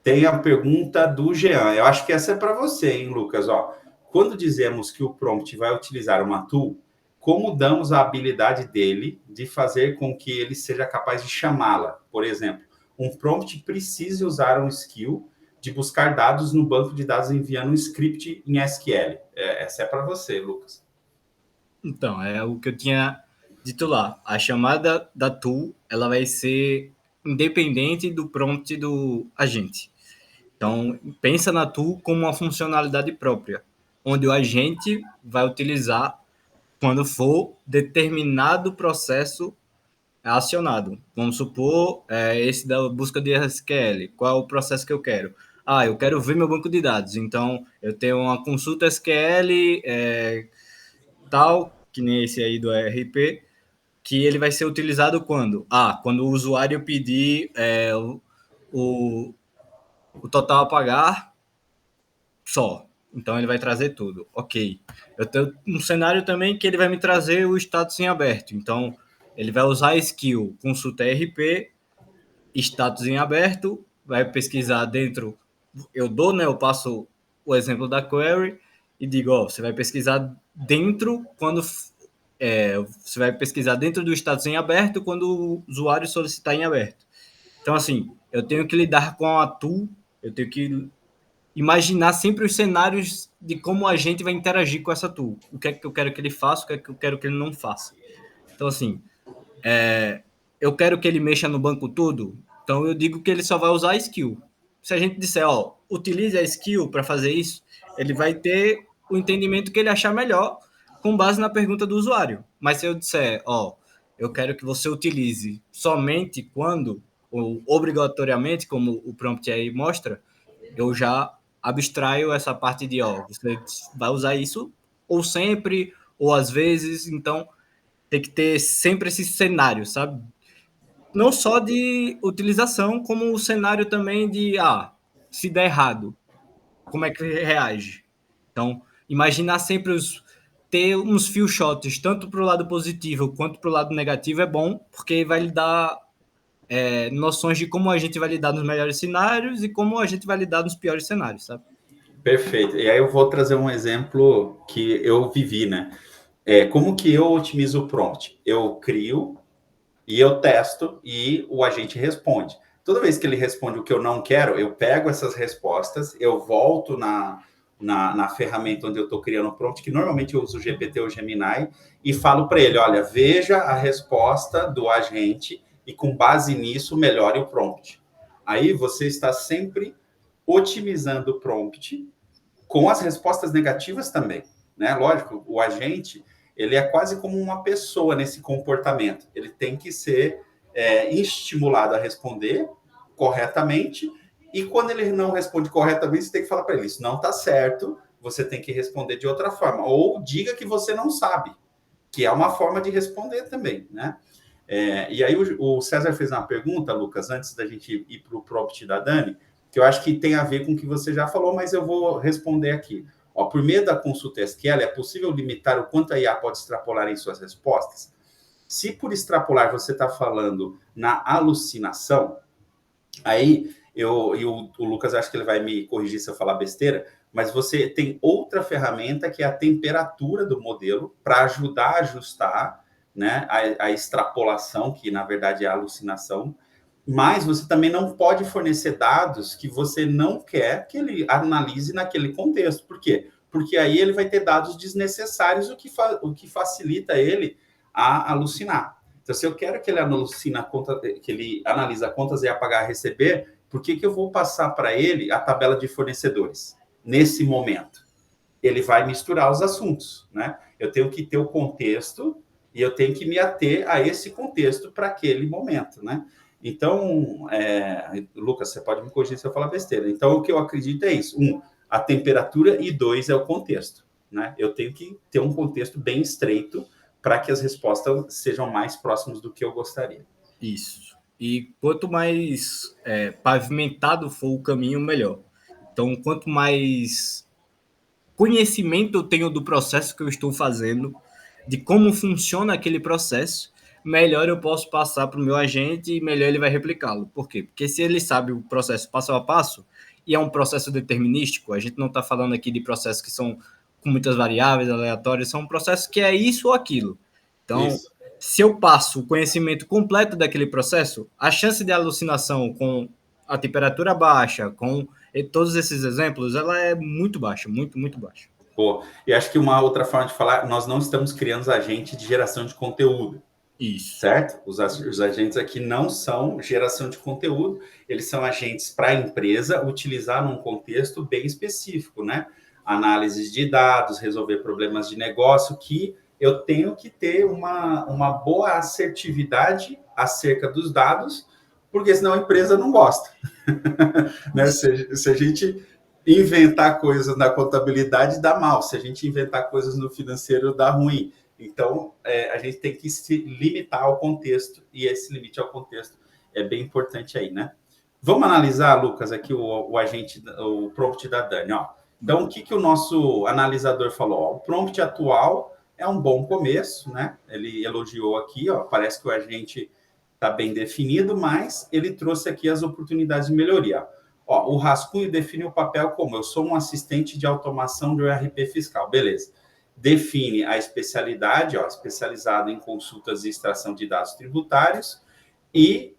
Tem a pergunta do Jean. Eu acho que essa é para você, hein, Lucas? Ó, quando dizemos que o prompt vai utilizar uma tool, como damos a habilidade dele de fazer com que ele seja capaz de chamá-la? Por exemplo, um prompt precisa usar um skill de buscar dados no banco de dados enviando um script em SQL. Essa é para você, Lucas. Então, é o que eu tinha dito lá. A chamada da tool, ela vai ser independente do prompt do agente. Então, pensa na tool como uma funcionalidade própria, onde o agente vai utilizar quando for determinado processo acionado. Vamos supor, esse da busca de SQL. Qual é o processo que eu quero? Eu quero ver meu banco de dados. Então, eu tenho uma consulta SQL tal, que nem esse aí do ERP, que ele vai ser utilizado quando? Quando o usuário pedir o total a pagar só. Então, ele vai trazer tudo. Ok. Eu tenho um cenário também que ele vai me trazer o status em aberto. Então, ele vai usar a skill consulta ERP, status em aberto, vai pesquisar dentro. Eu passo o exemplo da query e digo, você vai pesquisar dentro você vai pesquisar dentro do status em aberto quando o usuário solicitar em aberto. Então, assim, eu tenho que lidar com a tool, eu tenho que imaginar sempre os cenários de como a gente vai interagir com essa tool. O que é que eu quero que ele faça, o que é que eu quero que ele não faça. Então, assim, eu quero que ele mexa no banco todo, então eu digo que ele só vai usar a skill. Se a gente disser, utilize a skill para fazer isso, ele vai ter o entendimento que ele achar melhor com base na pergunta do usuário. Mas se eu disser, eu quero que você utilize somente quando, ou obrigatoriamente, como o prompt aí mostra, eu já abstraio essa parte de, você vai usar isso ou sempre, ou às vezes, então tem que ter sempre esse cenário, sabe? Não só de utilização, como o cenário também de, se der errado, como é que reage? Então, imaginar sempre ter uns few shots, tanto para o lado positivo quanto para o lado negativo, é bom, porque vai lhe dar noções de como a gente vai lidar nos melhores cenários e como a gente vai lidar nos piores cenários, sabe? Perfeito. E aí eu vou trazer um exemplo que eu vivi, né? Como que eu otimizo o prompt? Eu crio e eu testo e o agente responde. Toda vez que ele responde o que eu não quero, eu pego essas respostas, eu volto na ferramenta onde eu estou criando o prompt, que normalmente eu uso o GPT ou o Gemini, e falo para ele, olha, veja a resposta do agente e com base nisso melhore o prompt. Aí você está sempre otimizando o prompt com as respostas negativas também, né? Lógico, o agente, ele é quase como uma pessoa nesse comportamento. Ele tem que ser estimulado a responder corretamente, e quando ele não responde corretamente, você tem que falar para ele, isso não está certo, você tem que responder de outra forma. Ou diga que você não sabe, que é uma forma de responder também, né? E aí o César fez uma pergunta, Lucas, antes da gente ir para o prompt da Dani, que eu acho que tem a ver com o que você já falou, mas eu vou responder aqui. Por meio da consulta SQL, é possível limitar o quanto a IA pode extrapolar em suas respostas? Se por extrapolar você está falando na alucinação, aí o Lucas, acho que ele vai me corrigir se eu falar besteira, mas você tem outra ferramenta que é a temperatura do modelo para ajudar a ajustar, né, a extrapolação, que na verdade é a alucinação, mas você também não pode fornecer dados que você não quer que ele analise naquele contexto. Por quê? Porque aí ele vai ter dados desnecessários, o que facilita ele a alucinar. Então, se eu quero que ele analise contas e pagar e receber, por que eu vou passar para ele a tabela de fornecedores nesse momento? Ele vai misturar os assuntos, né? Eu tenho que ter o contexto e eu tenho que me ater a esse contexto para aquele momento, né? Então, Lucas, você pode me corrigir se eu falar besteira. Então, o que eu acredito é isso. 1, a temperatura, e 2, é o contexto, né? Eu tenho que ter um contexto bem estreito para que as respostas sejam mais próximas do que eu gostaria. Isso. E quanto mais pavimentado for o caminho, melhor. Então, quanto mais conhecimento eu tenho do processo que eu estou fazendo, de como funciona aquele processo, melhor eu posso passar para o meu agente e melhor ele vai replicá-lo. Por quê? Porque se ele sabe o processo passo a passo, e é um processo determinístico, a gente não está falando aqui de processos que são com muitas variáveis aleatórias, são processos que é isso ou aquilo. Então, se eu passo o conhecimento completo daquele processo, a chance de alucinação com a temperatura baixa, com todos esses exemplos, ela é muito baixa, muito, muito baixa. Pô, e acho que uma outra forma de falar, nós não estamos criando agentes de geração de conteúdo. Isso. Certo? Os agentes aqui não são geração de conteúdo, eles são agentes para a empresa utilizar num contexto bem específico, né? Análise de dados, resolver problemas de negócio, que eu tenho que ter uma boa assertividade acerca dos dados, porque senão a empresa não gosta. Né? Se a gente inventar coisas na contabilidade, dá mal. Se a gente inventar coisas no financeiro, dá ruim. Então, a gente tem que se limitar ao contexto, e esse limite ao contexto é bem importante aí, né? Vamos analisar, Lucas, aqui o prompt da Dani, ó. Então, o que o nosso analisador falou? Ó, o prompt atual é um bom começo, né? Ele elogiou aqui, ó, parece que o agente está bem definido, mas ele trouxe aqui as oportunidades de melhoria. Ó, o rascunho define o papel como eu sou um assistente de automação do ERP fiscal, beleza. Define a especialidade, ó, especializado em consultas e extração de dados tributários, e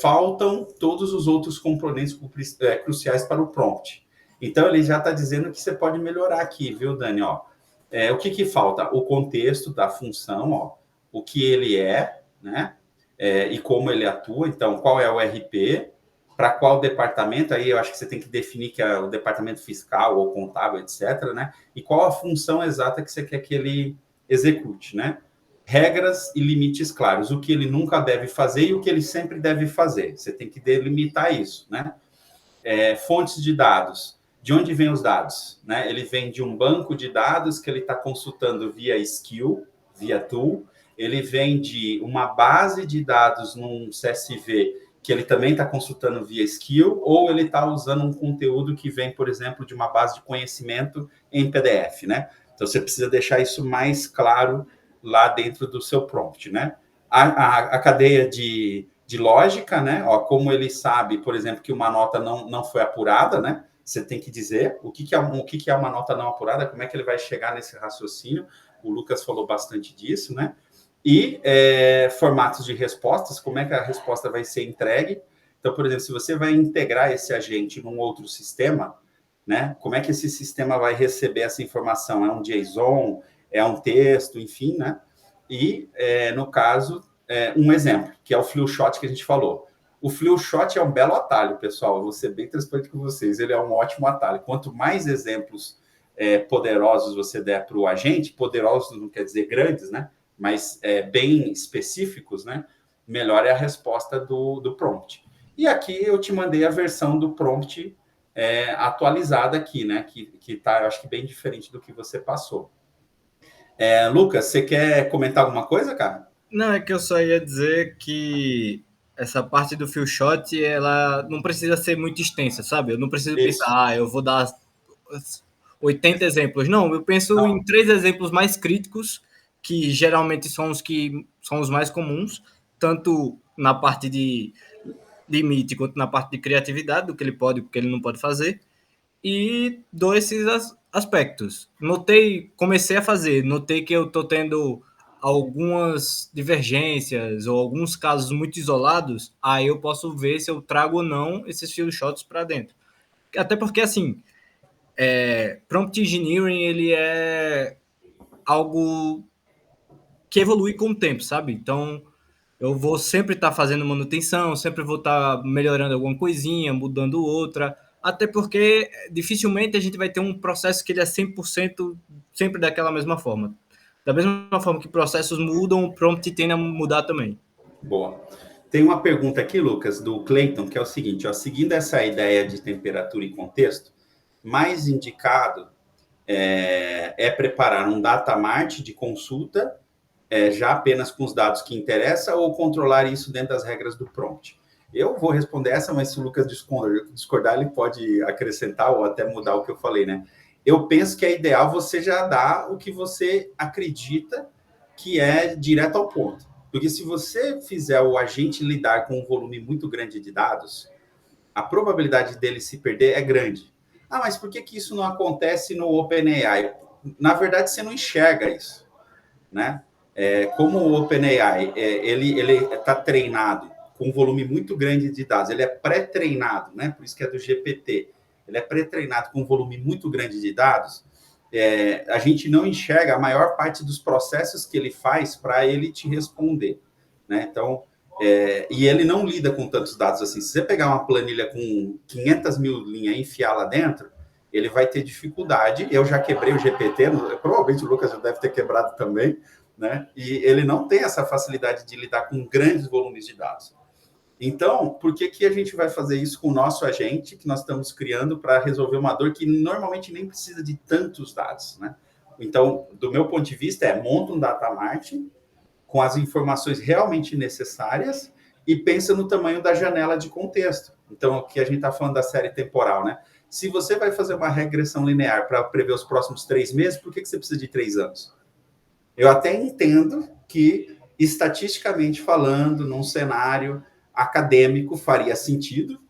faltam todos os outros componentes cruciais para o prompt. Então, ele já está dizendo que você pode melhorar aqui, viu, Dani? Ó, o que falta? O contexto da função, ó, o que ele é, né? E como ele atua. Então, qual é o RP, para qual departamento, aí eu acho que você tem que definir que é o departamento fiscal ou contábil, etc., né? E qual a função exata que você quer que ele execute, né? Regras e limites claros, o que ele nunca deve fazer e o que ele sempre deve fazer. Você tem que delimitar isso, né? Fontes de dados, de onde vem os dados? Né? Ele vem de um banco de dados que ele está consultando via skill, via tool, ele vem de uma base de dados num CSV que ele também está consultando via skill, ou ele está usando um conteúdo que vem, por exemplo, de uma base de conhecimento em PDF, né? Então, você precisa deixar isso mais claro lá dentro do seu prompt, né? A cadeia de lógica, né? Ó, como ele sabe, por exemplo, que uma nota não foi apurada, né? Você tem que dizer o que é uma nota não apurada, como é que ele vai chegar nesse raciocínio. O Lucas falou bastante disso, né? E formatos de respostas, como é que a resposta vai ser entregue. Então, por exemplo, se você vai integrar esse agente num outro sistema, né? Como é que esse sistema vai receber essa informação? É um JSON? É um texto? Enfim, né? E, no caso, um exemplo, que é o Flu Shot que a gente falou. O Flu Shot é um belo atalho, pessoal. Eu vou ser bem transparente com vocês. Ele é um ótimo atalho. Quanto mais exemplos poderosos você der para o agente, poderosos não quer dizer grandes, né? Mas bem específicos, né? Melhor é a resposta do prompt. E aqui eu te mandei a versão do prompt atualizada aqui, né? Que tá, eu acho que bem diferente do que você passou. Lucas, você quer comentar alguma coisa, cara? Não, é que eu só ia dizer que essa parte do Few Shot, ela não precisa ser muito extensa, sabe? Eu não preciso pensar, eu vou dar 80 exemplos. Não, eu penso em 3 exemplos mais críticos, que geralmente são os mais comuns, tanto na parte de limite quanto na parte de criatividade, do que ele pode e o que ele não pode fazer, e dou esses aspectos. Comecei a fazer, notei que eu estou tendo algumas divergências ou alguns casos muito isolados, aí eu posso ver se eu trago ou não esses few shots para dentro. Até porque, assim, prompt engineering, ele é algo que evolui com o tempo, sabe? Então, eu vou sempre estar fazendo manutenção, sempre vou estar melhorando alguma coisinha, mudando outra, até porque dificilmente a gente vai ter um processo que ele é 100% sempre daquela mesma forma. Da mesma forma que processos mudam, o prompt tende a mudar também. Boa. Tem uma pergunta aqui, Lucas, do Clayton, que é o seguinte, ó, seguindo essa ideia de temperatura e contexto, mais indicado preparar um data mart de consulta já apenas com os dados que interessam ou controlar isso dentro das regras do prompt? Eu vou responder essa, mas se o Lucas discordar, ele pode acrescentar ou até mudar o que eu falei, né? Eu penso que é ideal você já dar o que você acredita que é direto ao ponto. Porque se você fizer o agente lidar com um volume muito grande de dados, a probabilidade dele se perder é grande. Ah, mas por que isso não acontece no OpenAI? Na verdade, você não enxerga isso, né? Como o OpenAI ele está treinado com um volume muito grande de dados, ele é pré-treinado, né? Por isso que é do GPT. Ele é pré-treinado com um volume muito grande de dados. A gente não enxerga a maior parte dos processos que ele faz para ele te responder, né? Então, e ele não lida com tantos dados assim. Se você pegar uma planilha com 500 mil linhas e enfiar lá dentro, ele vai ter dificuldade. Eu já quebrei o GPT, provavelmente o Lucas já deve ter quebrado também, né? E ele não tem essa facilidade de lidar com grandes volumes de dados. Então, por que a gente vai fazer isso com o nosso agente que nós estamos criando para resolver uma dor que normalmente nem precisa de tantos dados, né? Então, do meu ponto de vista, monta um data mart com as informações realmente necessárias e pensa no tamanho da janela de contexto. Então, aqui a gente está falando da série temporal, né? Se você vai fazer uma regressão linear para prever os próximos 3 meses, por que você precisa de 3 anos? Eu até entendo que, estatisticamente falando, num cenário acadêmico faria sentido,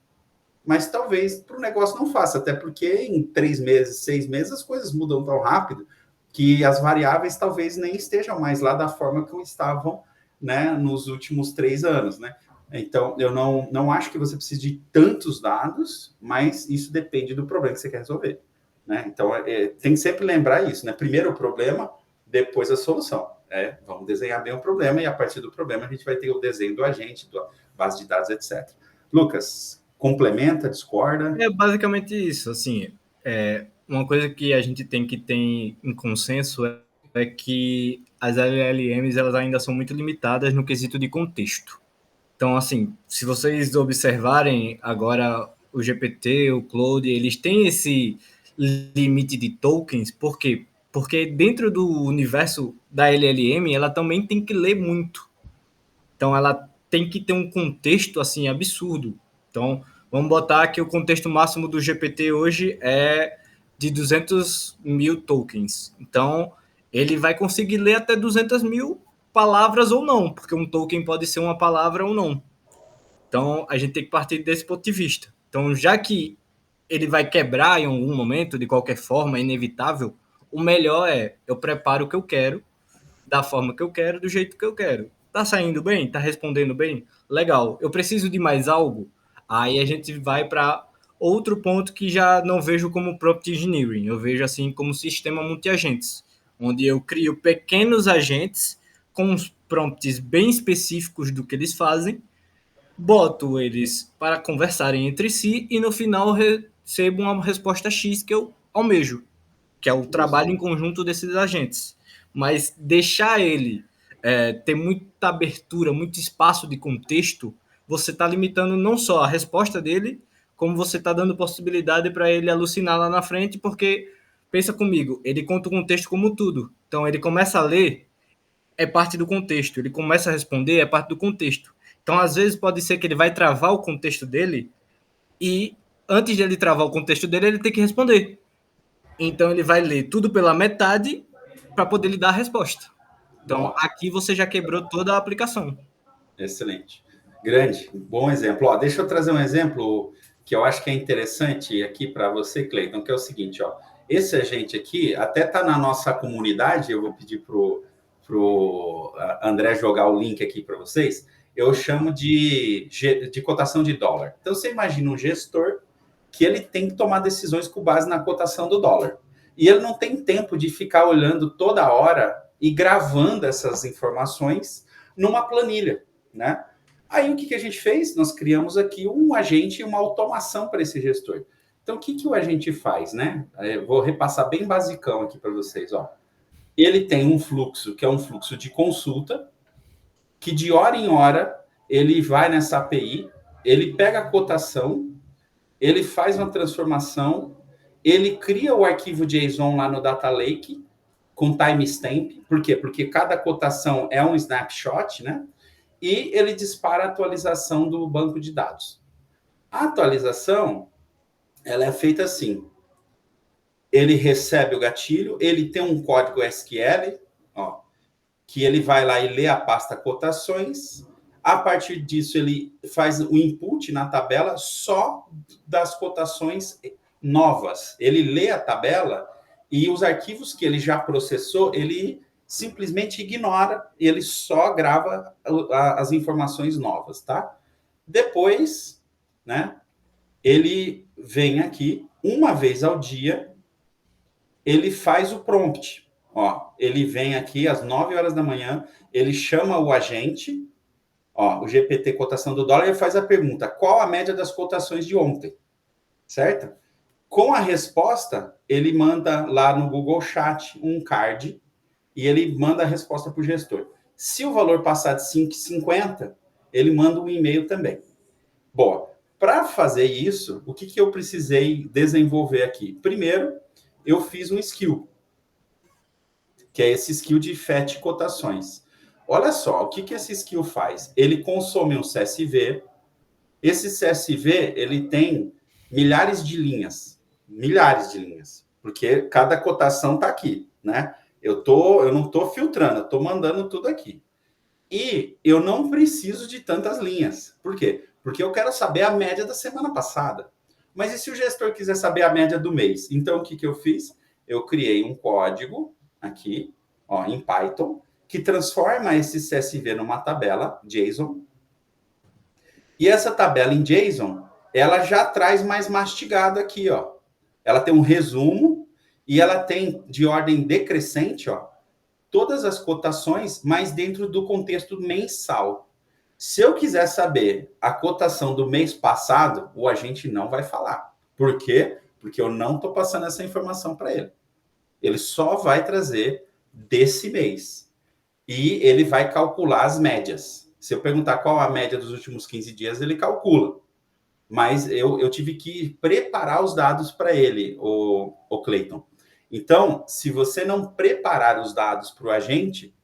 mas talvez para o negócio não faça, até porque em 3 meses, 6 meses, as coisas mudam tão rápido que as variáveis talvez nem estejam mais lá da forma que estavam, né, nos últimos 3 anos, né? Então, eu não acho que você precise de tantos dados, mas isso depende do problema que você quer resolver, né? Então, tem que sempre lembrar isso, né? Primeiro o problema, depois a solução. Vamos desenhar bem o problema e a partir do problema a gente vai ter o desenho do agente, da base de dados, etc. Lucas, complementa, discorda? É basicamente isso, assim, uma coisa que a gente tem que ter em consenso é que as LLMs elas ainda são muito limitadas no quesito de contexto. Então, assim, se vocês observarem agora o GPT, o Claude, eles têm esse limite de tokens, por quê? Porque dentro do universo da LLM, ela também tem que ler muito. Então, ela tem que ter um contexto, assim, absurdo. Então, vamos botar que o contexto máximo do GPT hoje é de 200 mil tokens. Então, ele vai conseguir ler até 200 mil palavras ou não, porque um token pode ser uma palavra ou não. Então, a gente tem que partir desse ponto de vista. Então, já que ele vai quebrar em algum momento, de qualquer forma, é inevitável, o melhor é eu preparo o que eu quero, da forma que eu quero, do jeito que eu quero. Tá saindo bem? Tá respondendo bem? Legal. Eu preciso de mais algo? Aí a gente vai para outro ponto que já não vejo como prompt engineering. Eu vejo assim como sistema multi-agentes, onde eu crio pequenos agentes com os prompts bem específicos do que eles fazem, boto eles para conversarem entre si e no final recebo uma resposta X que eu almejo, que é o trabalho em conjunto desses agentes. Mas deixar ele ter muita abertura, muito espaço de contexto, você está limitando não só a resposta dele, como você está dando possibilidade para ele alucinar lá na frente, porque, pensa comigo, ele conta o contexto como tudo. Então, ele começa a ler, é parte do contexto. Ele começa a responder, é parte do contexto. Então, às vezes, pode ser que ele vai travar o contexto dele e, antes de ele travar o contexto dele, ele tem que responder. Então, ele vai ler tudo pela metade para poder lhe dar a resposta. Então, aqui você já quebrou toda a aplicação. Excelente. Grande, bom exemplo. Ó, deixa eu trazer um exemplo que eu acho que é interessante aqui para você, Cleiton, que é o seguinte, ó. Esse agente aqui até está na nossa comunidade, eu vou pedir para o André jogar o link aqui para vocês. Eu chamo de cotação de dólar. Então, você imagina um gestor que ele tem que tomar decisões com base na cotação do dólar. E ele não tem tempo de ficar olhando toda hora e gravando essas informações numa planilha, né? Aí o que a gente fez? Nós criamos aqui um agente e uma automação para esse gestor. Então, o que o agente faz, né? Eu vou repassar bem basicão aqui para vocês, ó. Ele tem um fluxo que é um fluxo de consulta, que de hora em hora ele vai nessa API, ele pega a cotação, ele faz uma transformação, ele cria o arquivo JSON lá no Data Lake com timestamp. Por quê? Porque cada cotação é um snapshot, né? E ele dispara a atualização do banco de dados. A atualização, ela é feita assim. Ele recebe o gatilho, ele tem um código SQL, ó, que ele vai lá e lê a pasta cotações. A partir disso, ele faz o input na tabela só das cotações novas. Ele lê a tabela e os arquivos que ele já processou, ele simplesmente ignora, ele só grava as informações novas, tá? Depois, né, ele vem aqui, uma vez ao dia, ele faz o prompt. Ó, ele vem aqui às 9 horas da manhã, ele chama o agente, ó, o GPT cotação do dólar, e faz a pergunta, qual a média das cotações de ontem? Certo? Com a resposta, ele manda lá no Google Chat um card e ele manda a resposta para o gestor. Se o valor passar de 5,50, ele manda um e-mail também. Bom, para fazer isso, o que eu precisei desenvolver aqui? Primeiro, eu fiz um skill, que é esse skill de FET cotações. Olha só, o que esse skill faz? Ele consome um CSV. Esse CSV, ele tem milhares de linhas, porque cada cotação está aqui, né? Eu não estou filtrando, eu estou mandando tudo aqui. E eu não preciso de tantas linhas. Por quê? Porque eu quero saber a média da semana passada. Mas e se o gestor quiser saber a média do mês? Então, o que eu fiz? Eu criei um código aqui, ó, em Python, que transforma esse CSV numa tabela JSON. E essa tabela em JSON, ela já traz mais mastigado aqui, ó. Ela tem um resumo e ela tem de ordem decrescente, ó, todas as cotações, mas dentro do contexto mensal. Se eu quiser saber a cotação do mês passado, o agente não vai falar. Por quê? Porque eu não estou passando essa informação para ele. Ele só vai trazer desse mês. E ele vai calcular as médias. Se eu perguntar qual a média dos últimos 15 dias, ele calcula. mas eu tive que preparar os dados para ele, o Clayton. Então, se você não preparar os dados para o agente,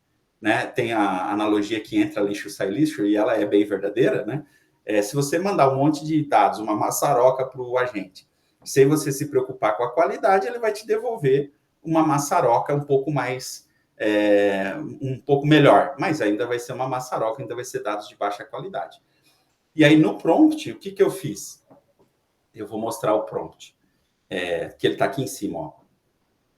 né, tem a analogia que entra lixo, sai lixo, e ela é bem verdadeira, né? Se você mandar um monte de dados, uma maçaroca para o agente, sem você se preocupar com a qualidade, ele vai te devolver uma maçaroca um pouco mais, um pouco melhor, mas ainda vai ser uma maçaroca, ainda vai ser dados de baixa qualidade. E aí, no prompt, o que eu fiz? Eu vou mostrar o prompt, que ele está aqui em cima, ó.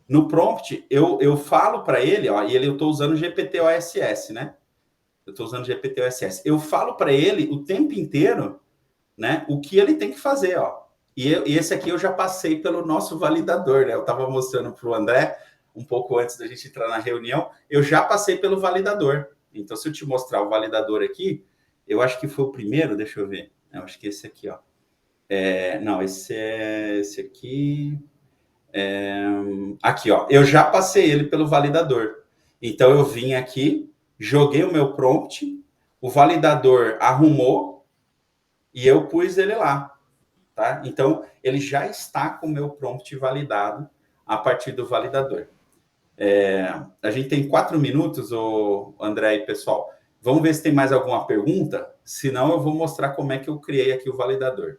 No prompt, eu falo para ele, ó, e eu estou usando o GPT-OSS, né? Eu estou usando o GPT-OSS. Eu falo para ele o tempo inteiro, né, o que ele tem que fazer, ó. E esse aqui eu já passei pelo nosso validador, né? Eu estava mostrando para o André, um pouco antes da gente entrar na reunião, eu já passei pelo validador. Então, se eu te mostrar o validador aqui, eu acho que foi o primeiro, deixa eu ver. Eu acho que esse aqui, ó. Não, esse aqui. Aqui, ó. Eu já passei ele pelo validador. Então, eu vim aqui, joguei o meu prompt, o validador arrumou e eu pus ele lá. Tá? Então, ele já está com o meu prompt validado a partir do validador. A gente tem 4 minutos, o André e pessoal. Vamos ver se tem mais alguma pergunta. Senão, eu vou mostrar como é que eu criei aqui o validador.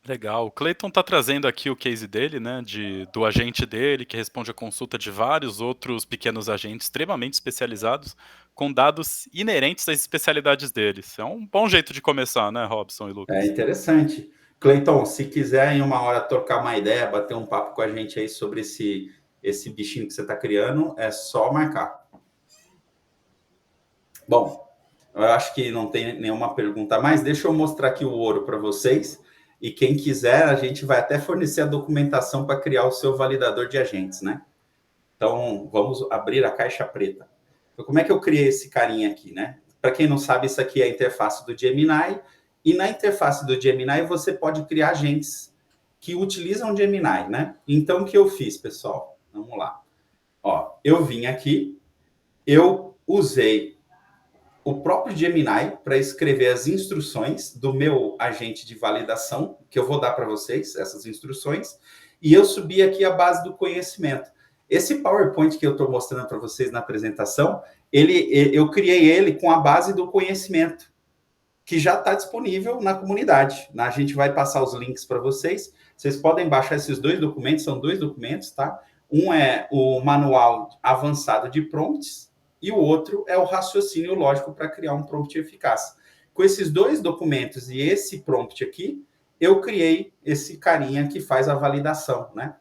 Legal. O Clayton está trazendo aqui o case dele, né, do agente dele, que responde a consulta de vários outros pequenos agentes extremamente especializados, com dados inerentes às especialidades deles. É um bom jeito de começar, né, Robson e Lucas? É interessante. Clayton, se quiser em uma hora trocar uma ideia, bater um papo com a gente aí sobre esse bichinho que você está criando, é só marcar. Bom, eu acho que não tem nenhuma pergunta a mais. Deixa eu mostrar aqui o ouro para vocês. E quem quiser, a gente vai até fornecer a documentação para criar o seu validador de agentes, né? Então, vamos abrir a caixa preta. Então, como é que eu criei esse carinha aqui, né? Para quem não sabe, isso aqui é a interface do Gemini. E na interface do Gemini, você pode criar agentes que utilizam o Gemini, né? Então, o que eu fiz, pessoal? Vamos lá. Ó, eu vim aqui, eu usei o próprio Gemini para escrever as instruções do meu agente de validação, que eu vou dar para vocês, essas instruções, e eu subi aqui a base do conhecimento. Esse PowerPoint que eu estou mostrando para vocês na apresentação, eu criei ele com a base do conhecimento, que já está disponível na comunidade. A gente vai passar os links para vocês. Vocês podem baixar esses 2 documentos, são 2 documentos, tá? Um é o manual avançado de prompts, e o outro é o raciocínio lógico para criar um prompt eficaz. Com esses 2 documentos e esse prompt aqui, eu criei esse carinha que faz a validação, né?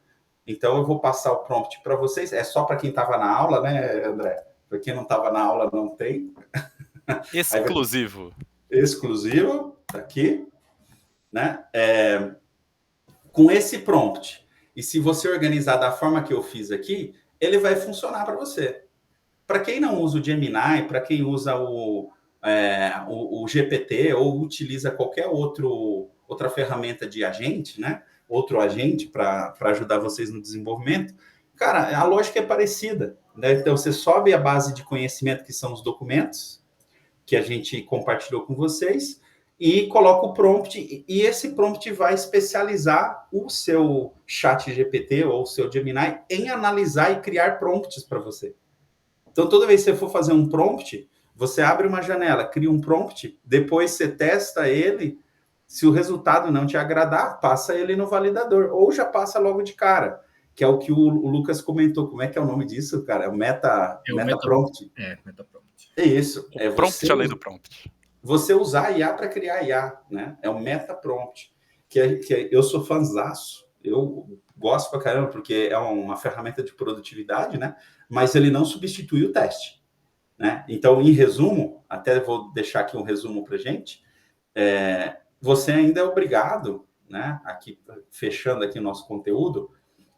Então, eu vou passar o prompt para vocês. É só para quem estava na aula, né, André? Para quem não estava na aula, não tem. Exclusivo. Exclusivo, tá aqui, né? Com esse prompt, e se você organizar da forma que eu fiz aqui, ele vai funcionar para você. Para quem não usa o Gemini, para quem usa o GPT ou utiliza qualquer outra ferramenta de agente, né? Outro agente para ajudar vocês no desenvolvimento, cara, a lógica é parecida, né? Então, você sobe a base de conhecimento, que são os documentos que a gente compartilhou com vocês, e coloca o prompt, e esse prompt vai especializar o seu chat GPT ou o seu Gemini em analisar e criar prompts para você. Então, toda vez que você for fazer um prompt, você abre uma janela, cria um prompt, depois você testa ele, se o resultado não te agradar, passa ele no validador, ou já passa logo de cara, que é o que o Lucas comentou. Como é que é o nome disso, cara? É o meta prompt. Meta prompt. É isso. O prompt além do prompt. Você usar IA para criar IA, né? É o meta prompt, que eu sou fãzaço. Eu gosto pra caramba, porque é uma ferramenta de produtividade, né? Mas ele não substitui o teste, né? Então, em resumo, até vou deixar aqui um resumo para gente, você ainda é obrigado, né? Aqui, fechando aqui o nosso conteúdo,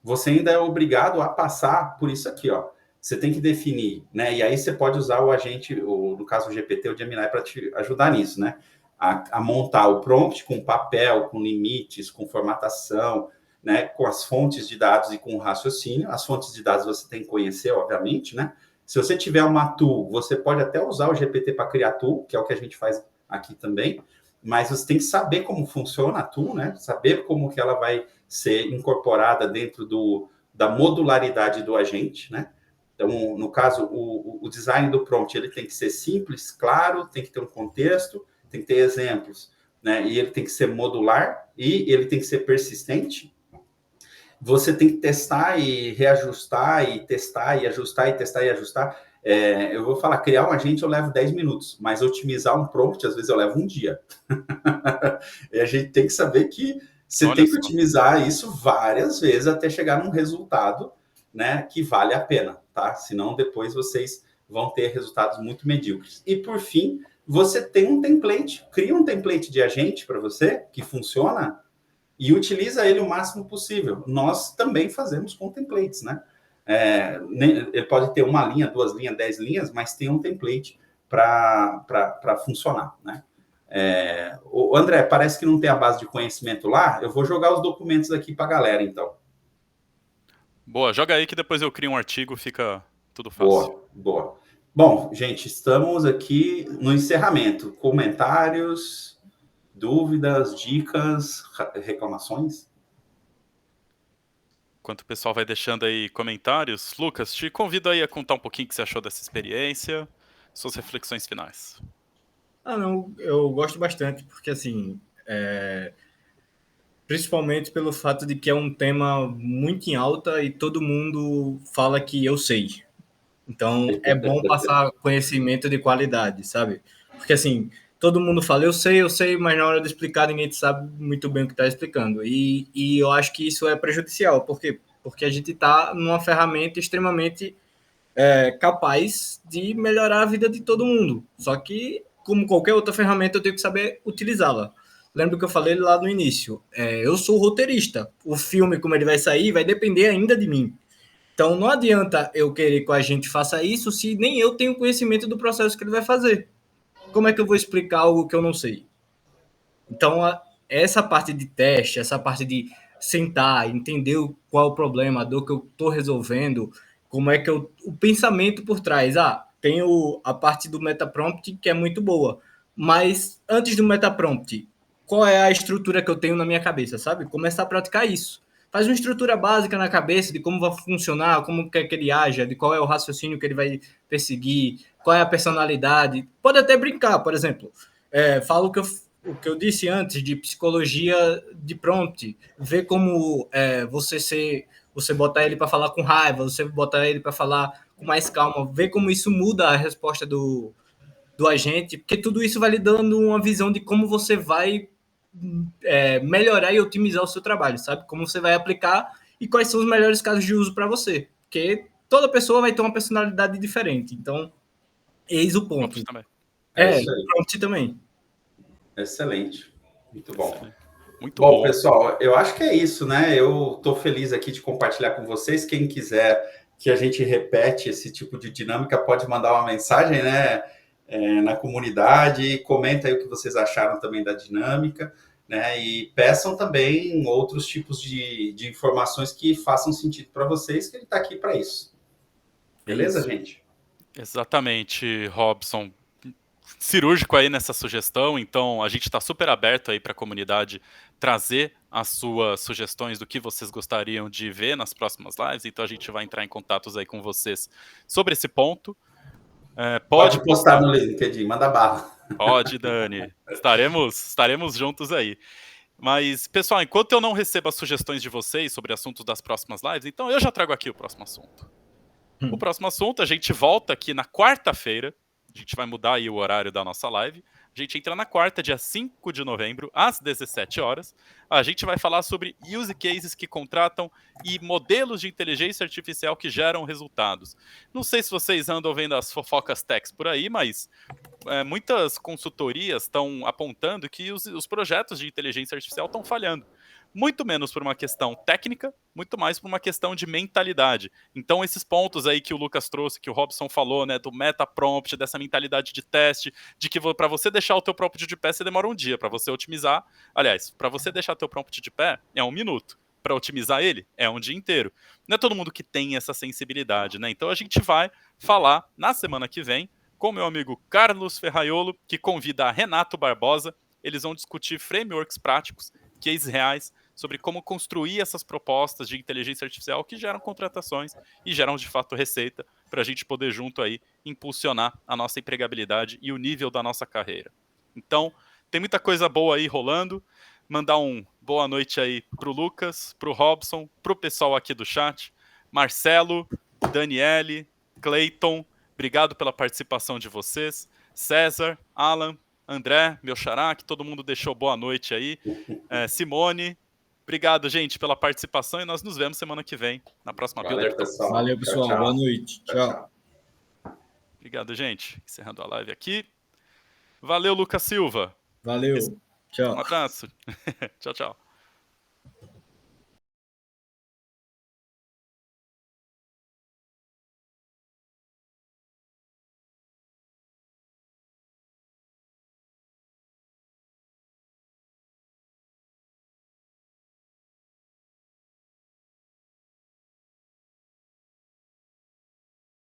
você ainda é obrigado a passar por isso aqui, ó. Você tem que definir, né? E aí você pode usar o agente, no caso o GPT, o Gemini, para te ajudar nisso, né? A montar o prompt com papel, com limites, com formatação, né, com as fontes de dados e com o raciocínio. As fontes de dados você tem que conhecer, obviamente, né? Se você tiver uma tool, você pode até usar o GPT para criar tool, que é o que a gente faz aqui também. mas você tem que saber como funciona a tool, né? Saber como que ela vai ser incorporada dentro da modularidade do agente, né? Então, no caso, o design do prompt ele tem que ser simples, claro, tem que ter um contexto, tem que ter exemplos, né? E ele tem que ser modular e ele tem que ser persistente. Você tem que testar e reajustar e testar e ajustar e testar e ajustar. Eu vou falar, criar um agente eu levo 10 minutos, mas otimizar um prompt, às vezes eu levo um dia. E a gente tem que saber que você tem que otimizar isso várias vezes até chegar num resultado, né, que vale a pena, tá? Senão depois vocês vão ter resultados muito medíocres. E por fim, você tem um template, cria um template de agente para você que funciona e utiliza ele o máximo possível. Nós também fazemos com templates, né? Ele pode ter 1 linha, 2 linhas, 10 linhas, mas tem um template para funcionar, né? O André, parece que não tem a base de conhecimento lá. Eu vou jogar os documentos aqui para a galera, então. Boa, joga aí que depois eu crio um artigo, fica tudo fácil. Boa. Bom, gente, estamos aqui no encerramento. Comentários, dúvidas, dicas, reclamações? Enquanto o pessoal vai deixando aí comentários, Lucas, te convido aí a contar um pouquinho o que você achou dessa experiência, suas reflexões finais. Não, eu gosto bastante, porque assim, principalmente pelo fato de que é um tema muito em alta e todo mundo fala que eu sei. Então, é bom passar conhecimento de qualidade, sabe? Porque assim, todo mundo fala, eu sei, mas na hora de explicar ninguém sabe muito bem o que está explicando. E eu acho que isso é prejudicial. Por quê? Porque a gente está numa ferramenta extremamente capaz de melhorar a vida de todo mundo. Só que, como qualquer outra ferramenta, eu tenho que saber utilizá-la. Lembra que eu falei lá no início? Eu sou roteirista. O filme, como ele vai sair, vai depender ainda de mim. Então, não adianta eu querer que a gente faça isso se nem eu tenho conhecimento do processo que ele vai fazer. Como é que eu vou explicar algo que eu não sei? Então, essa parte de teste, essa parte de sentar, entender qual é o problema, a dor que eu estou resolvendo, como é que o pensamento por trás. Tem a parte do metaprompt que é muito boa, mas antes do metaprompt, qual é a estrutura que eu tenho na minha cabeça, sabe? Começar a praticar isso. Faz uma estrutura básica na cabeça de como vai funcionar, como quer que ele haja, de qual é o raciocínio que ele vai perseguir, qual é a personalidade. Pode até brincar, por exemplo. Falo o que eu disse antes de psicologia de prompt. Ver como você botar ele para falar com raiva, você botar ele para falar com mais calma, ver como isso muda a resposta do agente, porque tudo isso vai lhe dando uma visão de como você vai melhorar e otimizar o seu trabalho, sabe? Como você vai aplicar e quais são os melhores casos de uso para você. Porque toda pessoa vai ter uma personalidade diferente. Então, eis o ponto. Prompt também. Prompt também. Excelente. Muito bom. Muito bom, pessoal, eu acho que é isso, né? Eu estou feliz aqui de compartilhar com vocês. Quem quiser que a gente repete esse tipo de dinâmica, pode mandar uma mensagem, né? Na comunidade, comenta aí o que vocês acharam também da dinâmica, né? E peçam também outros tipos de informações que façam sentido para vocês, que ele está aqui para isso. Beleza, gente? Exatamente, Robson. Cirúrgico aí nessa sugestão, então a gente está super aberto aí para a comunidade trazer as suas sugestões do que vocês gostariam de ver nas próximas lives, então a gente vai entrar em contatos aí com vocês sobre esse ponto. Pode postar no LinkedIn, manda bala. Pode, Dani. Estaremos juntos aí. Mas, pessoal, enquanto eu não recebo as sugestões de vocês sobre assuntos das próximas lives, então eu já trago aqui o próximo assunto. O próximo assunto, a gente volta aqui na quarta-feira. A gente vai mudar aí o horário da nossa live. A gente entra na quarta, dia 5 de novembro, às 17 horas. A gente vai falar sobre use cases que contratam e modelos de inteligência artificial que geram resultados. Não sei se vocês andam vendo as fofocas techs por aí, mas muitas consultorias estão apontando que os projetos de inteligência artificial estão falhando. Muito menos por uma questão técnica, muito mais por uma questão de mentalidade. Então, esses pontos aí que o Lucas trouxe, que o Robson falou, né, do meta-prompt, dessa mentalidade de teste, de que para você deixar o teu prompt de pé, você demora um dia. Para você otimizar, aliás, para você deixar teu prompt de pé, é 1 minuto. Para otimizar ele, é um dia inteiro. Não é todo mundo que tem essa sensibilidade, né? Então, a gente vai falar na semana que vem com meu amigo Carlos Ferraiolo, que convida a Renato Barbosa. eles vão discutir frameworks práticos, cases reais, sobre como construir essas propostas de inteligência artificial que geram contratações e geram, de fato, receita para a gente poder junto aí impulsionar a nossa empregabilidade e o nível da nossa carreira. Então, tem muita coisa boa aí rolando. Mandar boa noite aí pro Lucas, pro Robson, pro pessoal aqui do chat, Marcelo, Daniele, Clayton, obrigado pela participação de vocês, César, Alan, André, meu xará, que todo mundo deixou boa noite aí, Simone, obrigado, gente, pela participação e nós nos vemos semana que vem, na próxima Builder Talks. Valeu, pessoal, tchau. Boa noite, tchau. Obrigado, gente, encerrando a live aqui. Valeu, Lucas Silva. Valeu, tchau. Um abraço. Tchau, tchau.